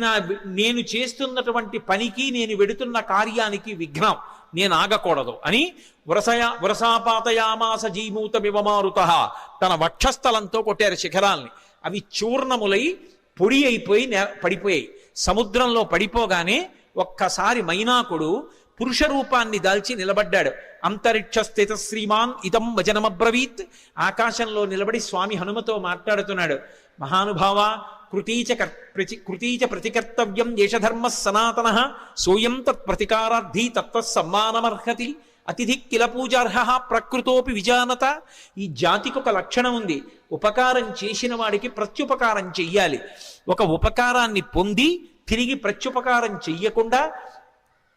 నేను చేస్తున్నటువంటి పనికి, నేను వెడుతున్న కార్యానికి విఘ్నం, నేను ఆగకూడదు అని వరసాపాతయామాస జీమూత వివమారుత. తన వక్షస్థలంతో కొట్టారు శిఖరాల్ని. అవి చూర్ణములై పొడి అయిపోయి పడిపోయాయి. సముద్రంలో పడిపోగానే ఒక్కసారి మైనాకుడు పురుష రూపాన్ని దాల్చి నిలబడ్డాడు. అంతరిక్ష స్థిత శ్రీమాన్ ఇదం వచనమబ్రవీత్. ఆకాశంలో నిలబడి స్వామి హనుమతో మాట్లాడుతున్నాడు. మహానుభావ, కృతీచ ప్రతికర్తవ్యం దేశధర్మ సనాతన సోయం తత్ ప్రతికారార్థీ తత్వ సమ్మానమర్హతి అతిథి కిల పూజార్హ ప్రకృతోపి విజానత. ఈ జాతికి ఒక లక్షణం ఉంది, ఉపకారం చేసిన వాడికి ప్రత్యుపకారం చెయ్యాలి. ఒక ఉపకారాన్ని పొంది తిరిగి ప్రత్యుపకారం చెయ్యకుండా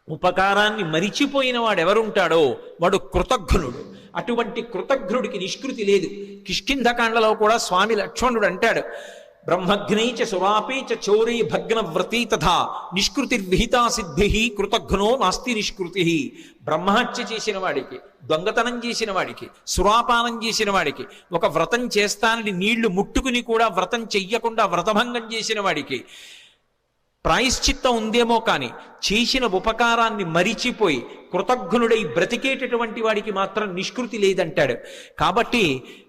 ఉపకారాన్ని మరిచిపోయిన వాడు ఎవరుంటాడో వాడు కృతఘ్నుడు. అటువంటి కృతఘ్నుడికి నిష్కృతి లేదు. కిష్కింధకాండలో కూడా స్వామి లక్ష్మణుడు అంటాడు, బ్రహ్మఘ్నైచ సురాపేచ చౌరీ భగ్న వ్రతీ తథా నిష్కృతిర్విహితా సిద్ధి కృతఘ్నో నాస్తి నిష్కృతి. బ్రహ్మహత్య చేసిన వాడికి, దొంగతనం చేసిన వాడికి, సురాపానం చేసిన వాడికి, ఒక వ్రతం చేస్తానని నీళ్లు ముట్టుకుని కూడా వ్రతం చెయ్యకుండా వ్రతభంగం చేసిన వాడికి ప్రాయశ్చిత్తం ఉందేమో కానీ చేసిన ఉపకారాన్ని మరిచిపోయి కృతఘ్నుడై బ్రతికేటటువంటి వాడికి మాత్రం నిష్కృతి లేదంటాడు. కాబట్టి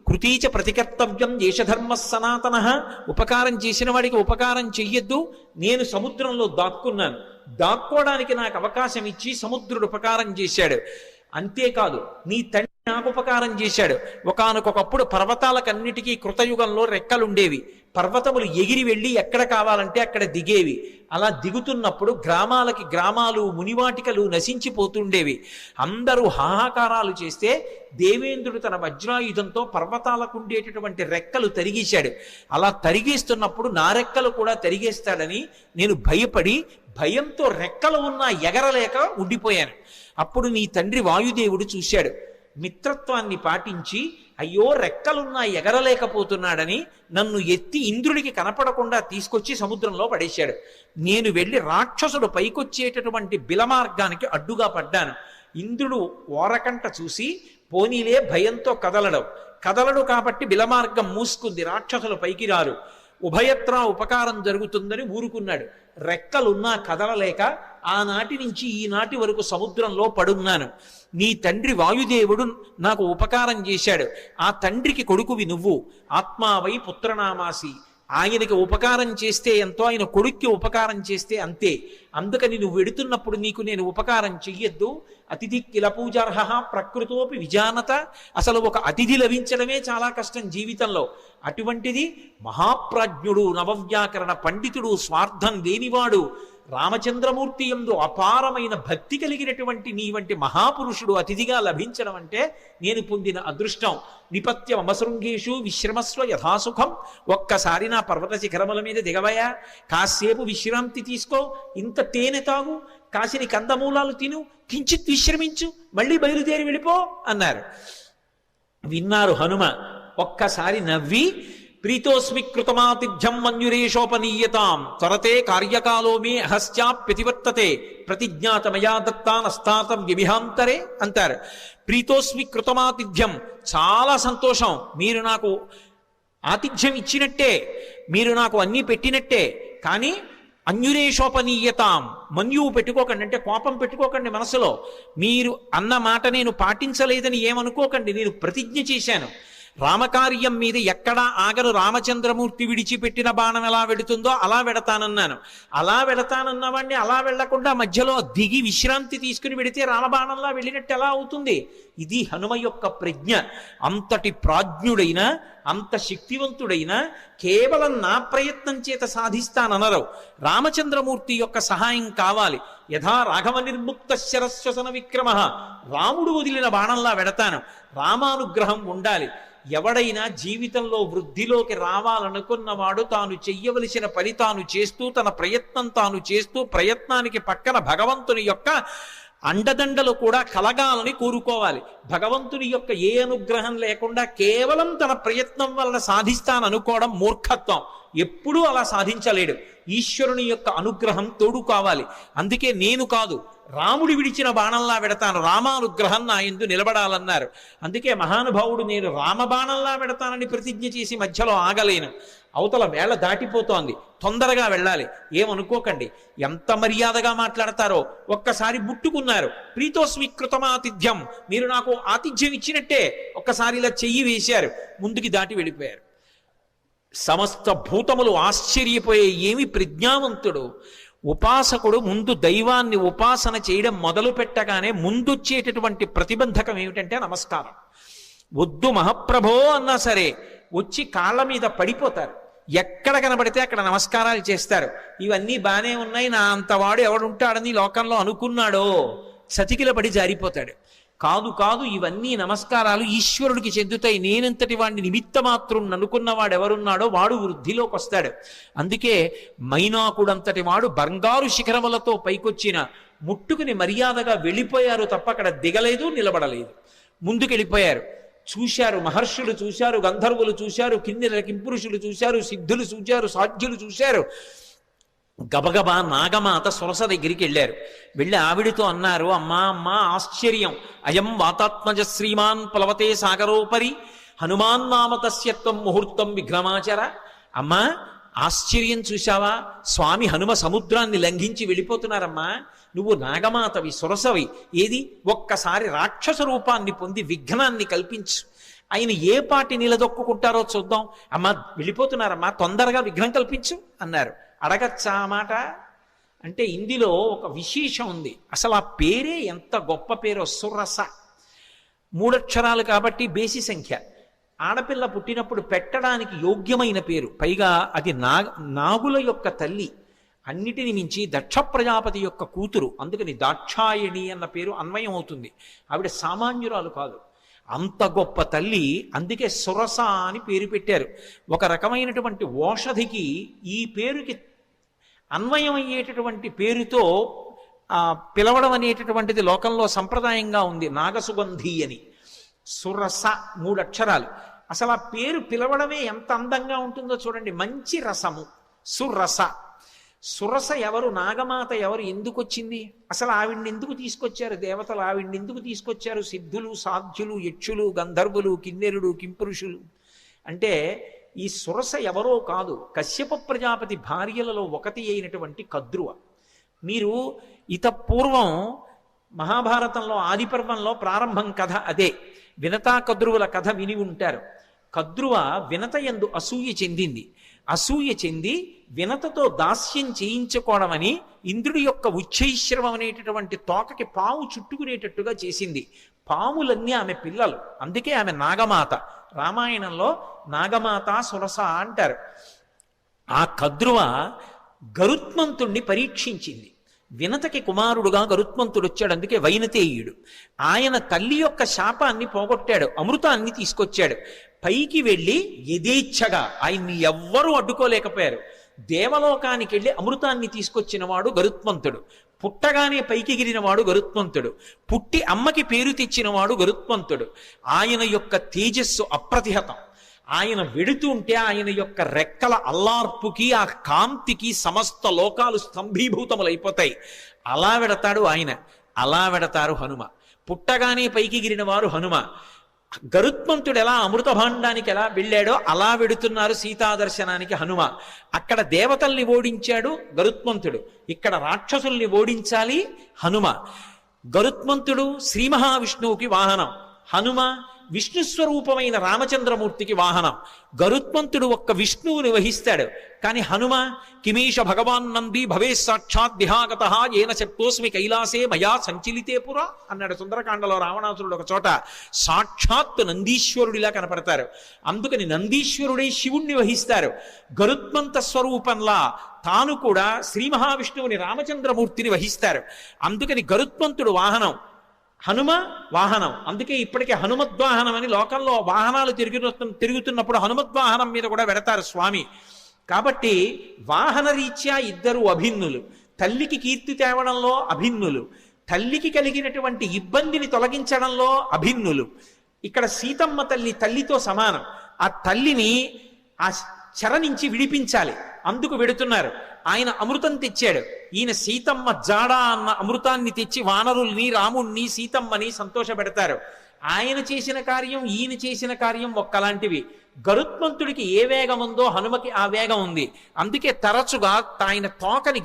కృతీచ ప్రతికర్తవ్యం దేశధర్మ సనాతన. ఉపకారం చేసిన వాడికి ఉపకారం చెయ్యొద్దు. నేను సముద్రంలో దాక్కున్నాను, దాక్కోవడానికి నాకు అవకాశం ఇచ్చి సముద్రుడు ఉపకారం చేశాడు. అంతేకాదు, నీ తండ్రి నాకు ఉపకారం చేశాడు. ఒకానొకప్పుడు పర్వతాలకన్నిటికీ కృతయుగంలో రెక్కలుండేవి. పర్వతములు ఎగిరి వెళ్ళి ఎక్కడ కావాలంటే అక్కడ దిగేవి. అలా దిగుతున్నప్పుడు గ్రామాలకి గ్రామాలు, మునివాటికలు నశించిపోతుండేవి. అందరూ హాహాకారాలు చేస్తే దేవేంద్రుడు తన వజ్రాయుధంతో పర్వతాలకు ఉండేటటువంటి రెక్కలు తరిగేశాడు. అలా తరిగేస్తున్నప్పుడు నా రెక్కలు కూడా తరిగేస్తాడని నేను భయపడి భయంతో రెక్కలు ఉన్నా ఎగరలేక ఉండిపోయాను. అప్పుడు నీ తండ్రి వాయుదేవుడు చూశాడు, మిత్రత్వాన్ని పాటించి అయ్యో రెక్కలున్నా ఎగరలేకపోతున్నాడని నన్ను ఎత్తి ఇంద్రుడికి కనపడకుండా తీసుకొచ్చి సముద్రంలో పడేశాడు. నేను వెళ్ళి రాక్షసుడు పైకొచ్చేటటువంటి బిలమార్గానికి అడ్డుగా పడ్డాను. ఇంద్రుడు ఓరకంట చూసి పోనీలే భయంతో కదలడు కాబట్టి బిలమార్గం మూసుకుంది, రాక్షసులు పైకి రారు, ఉభయత్రా ఉపకారం జరుగుతుందని ఊరుకున్నాడు. రెక్కలున్నా కదలలేక ఆనాటి నుంచి ఈనాటి వరకు సముద్రంలో పడున్నాను. నీ తండ్రి వాయుదేవుడు నాకు ఉపకారం చేశాడు, ఆ తండ్రికి కొడుకువి నువ్వు, ఆత్మావై పుత్రనామాసి. ఆయనకి ఉపకారం చేస్తే ఎంతో, ఆయన కొడుక్కి ఉపకారం చేస్తే అంతే. అందుకని నువ్వు వెడుతున్నప్పుడు నీకు నేను ఉపకారం చెయ్యొద్దు. అతిథి కిల పూజార్హ ప్రకృతోపి విజానత. అసలు ఒక అతిథి లభించడమే చాలా కష్టం జీవితంలో. అటువంటిది మహాప్రాజ్ఞుడు, నవవ్యాకరణ పండితుడు, స్వార్థం లేనివాడు, రామచంద్రమూర్తి యందు అపారమైన భక్తి కలిగినటువంటి నీ వంటి మహాపురుషుడు అతిథిగా లభించడం అంటే నేను పొందిన అదృష్టం. నిపత్య మమశృంగేషు విశ్రమస్వ యథాసుఖం. ఒక్కసారి నా పర్వత శిఖరముల మీద దిగవయా, కాసేపు విశ్రాంతి తీసుకో, ఇంత తేనె తాగు, కాసిని కందమూలాలు తిను, కించిత్ విశ్రమించు, మళ్ళీ బయలుదేరి వెళ్ళిపో అన్నారు. విన్నారు హనుమ. ఒక్కసారి నవ్వి, ప్రీతోస్మి కృతమాతిథ్యం మన్యురేషోపనీయతాం త్వరతే కార్యకాలో మే అహస్యాప్యతివర్తతే ప్రతిజ్ఞాతమయా దత్తానస్తాతం వ్యభిహాంతరే అంటారు. ప్రీతోస్మి కృతమాతిథ్యం, చాలా సంతోషం, మీరు నాకు ఆతిథ్యం ఇచ్చినట్టే, మీరు నాకు అన్నీ పెట్టినట్టే. కానీ అన్యురేషోపనీయతాం, మన్యువు పెట్టుకోకండి, అంటే కోపం పెట్టుకోకండి మనసులో. మీరు అన్న మాట నేను పాటించలేదని ఏమనుకోకండి, నేను ప్రతిజ్ఞ చేశాను. రామకార్యం మీద ఎక్కడా ఆగను, రామచంద్రమూర్తి విడిచిపెట్టిన బాణం ఎలా వెడుతుందో అలా వెడతానన్నాను. అలా వెడతానన్నవాడిని అలా వెళ్లకుండా మధ్యలో దిగి విశ్రాంతి తీసుకుని వెడితే రామబాణంలా వెళ్ళినట్టు ఎలా అవుతుంది? ఇది హనుమ యొక్క ప్రజ్ఞ. అంతటి ప్రాజ్ఞుడైన, అంత శక్తివంతుడైన, కేవలం నా ప్రయత్నం చేత సాధిస్తాననరు. రామచంద్రమూర్తి యొక్క సహాయం కావాలి. యథా రాఘవ నిర్ముక్త శరశ్వసన విక్రమ, రాముడు వదిలిన బాణంలా వెడతాను. రామానుగ్రహం ఉండాలి. ఎవడైనా జీవితంలో వృద్ధిలోకి రావాలనుకున్నవాడు తాను చెయ్యవలసిన పని తాను చేస్తూ, తన ప్రయత్నం తాను చేస్తూ, ప్రయత్నానికి పక్కన భగవంతుని యొక్క అండదండలు కూడా కలగాలని కోరుకోవాలి. భగవంతుని యొక్క ఏ అనుగ్రహం లేకుండా కేవలం తన ప్రయత్నం వలన సాధిస్తాననుకోవడం మూర్ఖత్వం. ఎప్పుడూ అలా సాధించలేడు. ఈశ్వరుని యొక్క అనుగ్రహం తోడు కావాలి. అందుకే నేను కాదు, రాముడి విడిచిన బాణంలా వెడతాను, రామానుగ్రహం నా యందు నిలబడాలన్నారు. అందుకే మహానుభావుడు నేను రామబాణంలా వెడతానని ప్రతిజ్ఞ చేసి మధ్యలో ఆగలేను. అవతల వేళ దాటిపోతోంది, తొందరగా వెళ్ళాలి. ఏమనుకోకండి, ఎంత మర్యాదగా మాట్లాడతారో. ఒక్కసారి ముట్టుకున్నారు. ప్రీతోస్మి కృతమాతిథ్యం, మీరు నాకు ఆతిథ్యం ఇచ్చినట్టే. ఒక్కసారి ఇలా చెయ్యి వేశారు, ముందుకి దాటి వెళ్ళిపోయారు. సమస్త భూతములు ఆశ్చర్యపోయే, ఏమి ప్రజ్ఞావంతుడు! ఉపాసకుడు ముందు దైవాన్ని ఉపాసన చేయడం మొదలు పెట్టగానే ముందొచ్చేటటువంటి ప్రతిబంధకం ఏమిటంటే నమస్కారం. వద్దు మహాప్రభో అన్నా సరే వచ్చి కాళ్ళ మీద పడిపోతారు. ఎక్కడ కనబడితే అక్కడ నమస్కారాలు చేస్తారు. ఇవన్నీ బానే ఉన్నాయి, నా అంతవాడు ఎవడుంటాడని లోకంలో అనుకున్నాడో చతికిల పడి జారిపోతాడు. కాదు కాదు, ఇవన్నీ నమస్కారాలు ఈశ్వరుడికి చెందుతాయి. నేనంతటి వాడిని నిమిత్త మాత్రం అనుకున్నవాడు ఎవరున్నాడో వాడు వృద్ధిలోకి వస్తాడు. అందుకే మైనాకుడంతటి వాడు బంగారు శిఖరములతో పైకొచ్చిన ముట్టుకుని మర్యాదగా వెళ్ళిపోయారు తప్ప అక్కడ దిగలేదు, నిలబడలేదు. ముందుకెళ్ళిపోయారు. చూశారు, మహర్షులు చూశారు, గంధర్వులు చూశారు, కిన్నెర కింపురుషులు చూశారు, సిద్ధులు చూశారు, సాధ్యులు చూశారు. గబగబా నాగమాత సొరస దగ్గరికి వెళ్ళారు. వెళ్ళి ఆవిడితో అన్నారు, అమ్మా అమ్మా ఆశ్చర్యం, అయం వాతాత్మజ శ్రీమాన్ ప్లవతే సాగరోపరి హనుమాన్ నామ తస్యత్వం ముహూర్తం విఘ్నమాచర. అమ్మా ఆశ్చర్యం చూశావా, స్వామి హనుమ సముద్రాన్ని లంఘించి వెళ్ళిపోతున్నారమ్మా. నువ్వు నాగమాతవి, సొరసవి, ఏది ఒక్కసారి రాక్షస రూపాన్ని పొంది విఘ్నాన్ని కల్పించు. ఆయన ఏ పాటి నిలదొక్కుంటారో చూద్దాం. అమ్మా వెళ్ళిపోతున్నారమ్మా, తొందరగా విఘ్నం కల్పించు అన్నారు. అడగచ్చా మాట అంటే ఇందులో ఒక విశేషం ఉంది. అసలు ఆ పేరే ఎంత గొప్ప పేరో, సురస. 3 అక్షరాలు కాబట్టి బేసి సంఖ్య. ఆడపిల్ల పుట్టినప్పుడు పెట్టడానికి యోగ్యమైన పేరు. పైగా అది నాగుల యొక్క తల్లి, అన్నిటిని మించి దక్ష ప్రజాపతి యొక్క కూతురు. అందుకని దాక్షాయణి అన్న పేరు అన్వయం అవుతుంది. ఆవిడ సామాన్యురాలు కాదు, అంత గొప్ప తల్లి. అందుకే సురస అని పేరు పెట్టారు. ఒక రకమైనటువంటి ఓషధికి ఈ పేరుకి అన్వయం అయ్యేటటువంటి పేరుతో పిలవడం అనేటటువంటిది లోకంలో సంప్రదాయంగా ఉంది. నాగసుగంధి అని. సురస 3 అక్షరాలు. అసలు ఆ పేరు పిలవడమే ఎంత అందంగా ఉంటుందో చూడండి. మంచి రసము, సురస. సురస ఎవరు, నాగమాత ఎవరు, ఎందుకు వచ్చింది, అసలు ఆవిడ్ని ఎందుకు తీసుకొచ్చారు దేవతలు, ఆవిడ్ని ఎందుకు తీసుకొచ్చారు సిద్ధులు, సాధ్యులు, యక్షులు, గంధర్వులు, కిన్నెరుడు, కింపురుషులు అంటే ఈ సురస ఎవరో కాదు, కశ్యప ప్రజాపతి భార్యలలో ఒకటి అయినటువంటి కద్రువ. మీరు పూర్వం మహాభారతంలో ఆదిపర్వంలో ప్రారంభం కథ అదే. వినతా కద్రువుల కథ విని ఉంటారు. కద్రువ వినత యందు అసూయ చెందింది. అసూయ చెంది వినతతో దాస్యం చేయించుకోవడమని ఇంద్రుడి యొక్క ఉచ్చైశ్రవం అనేటటువంటి తోకకి పాము చుట్టుకునేటట్టుగా చేసింది. పాములన్నీ ఆమె పిల్లలు, అందుకే ఆమె నాగమాత. రామాయణంలో నాగమాత సురస అంటారు. ఆ కద్రువ గరుత్మంతుణ్ణి పరీక్షించింది. వినతకి కుమారుడుగా గరుత్మంతుడు వచ్చాడు, అందుకే వైనతేయుడు. ఆయన తల్లి యొక్క శాపాన్ని పోగొట్టాడు, అమృతాన్ని తీసుకొచ్చాడు. పైకి వెళ్ళి యథేచ్ఛగా ఆయన్ని ఎవ్వరూ అడ్డుకోలేకపోయారు. దేవలోకానికి వెళ్ళి అమృతాన్ని తీసుకొచ్చిన వాడు గరుత్మంతుడు. పుట్టగానే పైకి ఎగిరినవాడు గరుత్మంతుడు. పుట్టి అమ్మకి పేరు తెచ్చినవాడు గరుత్మంతుడు. ఆయన యొక్క తేజస్సు అప్రతిహతం. ఆయన వెడుతూ ఉంటే ఆయన యొక్క రెక్కల అల్లార్పుకి, ఆ కాంతికి సమస్త లోకాలు స్తంభీభూతములైపోతాయి. అలా వెడతాడు ఆయన, అలా వెడతారు హనుమ. పుట్టగానే పైకి ఎగిరిన వారు హనుమ. గరుత్మంతుడు ఎలా అమృత భాండానికి ఎలా వెళ్ళాడో అలా వెడుతున్నారు సీతాదర్శనానికి హనుమ. అక్కడ దేవతల్ని ఓడించాడు గరుత్మంతుడు, ఇక్కడ రాక్షసుల్ని ఓడించాలి హనుమ. గరుత్మంతుడు శ్రీ మహావిష్ణువుకి వాహనం, హనుమ విష్ణుస్వరూపమైన రామచంద్రమూర్తికి వాహనం. గరుత్మంతుడు ఒక్క విష్ణువుని వహిస్తాడు, కానీ హనుమ కిమీష భగవాన్ నంది భవే సాక్షాత్ దిహాగత ఏన శక్తోస్మి కైలాసే మయా సంచలితే పురా అన్నాడు సుందరకాండలో రావణాసురుడు ఒక చోట. సాక్షాత్ నందీశ్వరుడిలా కనపడతారు, అందుకని నందీశ్వరుడే శివుణ్ణి వహిస్తారు. గరుత్మంత స్వరూపంలా తాను కూడా శ్రీ మహావిష్ణువుని రామచంద్రమూర్తిని వహిస్తారు. అందుకని గరుత్మంతుడు వాహనం, హనుమ వాహనం. అందుకే ఇప్పటికే హనుమద్వాహనం అని లోకంలో వాహనాలు తిరుగుతున్నప్పుడు హనుమద్వాహనం మీద కూడా వెడతారు స్వామి. కాబట్టి వాహన రీత్యా ఇద్దరు అభిన్నులు. తల్లికి కీర్తి తేవడంలో అభిన్నులు, తల్లికి కలిగినటువంటి ఇబ్బందిని తొలగించడంలో అభిన్నులు. ఇక్కడ సీతమ్మ తల్లి తల్లితో సమానం. ఆ తల్లిని ఆ చెర నుంచి విడిపించాలి, అందుకు వెడుతున్నారు. ఆయన అమృతం తెచ్చాడు, ఈయన సీతమ్మ జాడ అన్న అమృతాన్ని తెచ్చి వానరుల్ని, రాముణ్ణి, సీతమ్మని సంతోషపెడతారు. ఆయన చేసిన కార్యం, ఈయన చేసిన కార్యం ఒక్కలాంటివి. గరుత్మంతుడికి ఏ వేగం ఉందో హనుమకి ఆ వేగం ఉంది. అందుకే తరచుగా ఆయన తోకని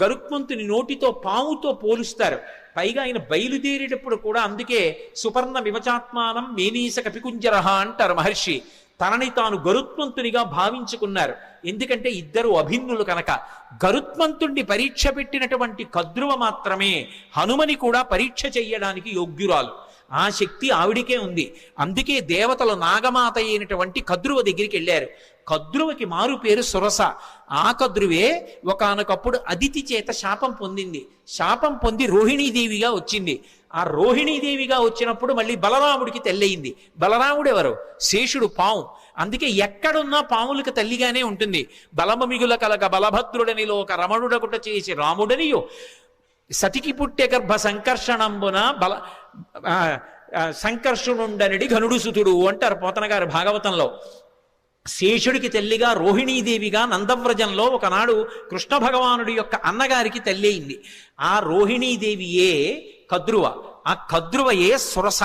గరుత్మంతుని నోటితో పాముతో పోలుస్తారు. పైగా ఆయన బయలుదేరేటప్పుడు కూడా అందుకే సుపర్ణ వివచాత్మానం మేనీస కపికుంజరహ అంటారు మహర్షి. తనని తాను గరుత్మంతునిగా భావించుకున్నారు, ఎందుకంటే ఇద్దరు అభిన్నులు కనుక. గరుత్మంతుణ్ణి పరీక్ష పెట్టినటువంటి కద్రువ మాత్రమే హనుమని కూడా పరీక్ష చెయ్యడానికి యోగ్యురాలు. ఆ శక్తి ఆవిడికే ఉంది. అందుకే దేవతలు నాగమాత అయినటువంటి కద్రువ దగ్గరికి వెళ్ళారు. కద్రువకి మారు పేరు సురస. ఆ కద్రువే ఒకానొకప్పుడు అదితి చేత శాపం పొందింది. శాపం పొంది రోహిణీదేవిగా వచ్చింది. ఆ రోహిణీదేవిగా వచ్చినప్పుడు మళ్ళీ బలరాముడికి తెల్లయింది. బలరాముడు ఎవరు? శేషుడు, పాము. అందుకే ఎక్కడున్నా పాములకు తల్లిగానే ఉంటుంది. బలమమిగుల కలగ బలభద్రుడనిలో ఒక రమణుడకుట చేసి రాముడనియో సతికి పుట్టె గర్భ సంకర్షణంబున సంకర్షణుండనడి ఘనుడు సుతుడు అంటారు పోతన గారు భాగవతంలో. శేషుడికి తల్లిగా రోహిణీదేవిగా నందవ్రజంలో ఒకనాడు కృష్ణ భగవానుడి యొక్క అన్నగారికి తల్లి అయింది. ఆ రోహిణీదేవియే కద్రువ. ఆ కద్రువయే సురస.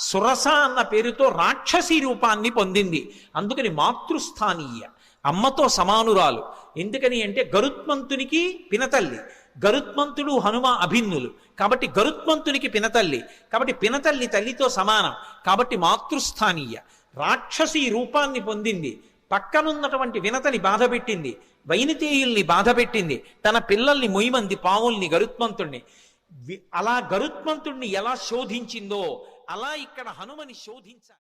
సురస అన్న పేరుతో రాక్షసీ రూపాన్ని పొందింది. అందుకని మాతృస్థానీయ, అమ్మతో సమానురాలు. ఎందుకని అంటే గరుత్మంతునికి పినతల్లి, గరుత్మంతుడు హనుమ అభిన్నులు కాబట్టి గరుత్మంతునికి పినతల్లి, కాబట్టి పినతల్లి తల్లితో సమానం, కాబట్టి మాతృస్థానీయ. రాక్షసీ రూపాన్ని పొందింది. పక్కనున్నటువంటి వినతని బాధపెట్టింది, వైనతేయుల్ని బాధపెట్టింది, తన పిల్లల్ని మొయ్యమంది పావుల్ని, గరుత్మంతుణ్ణి. అలా గరుత్మంతుణ్ణి ఎలా శోధించిందో అలా ఇక్కడ హనుమని శోధించాలి.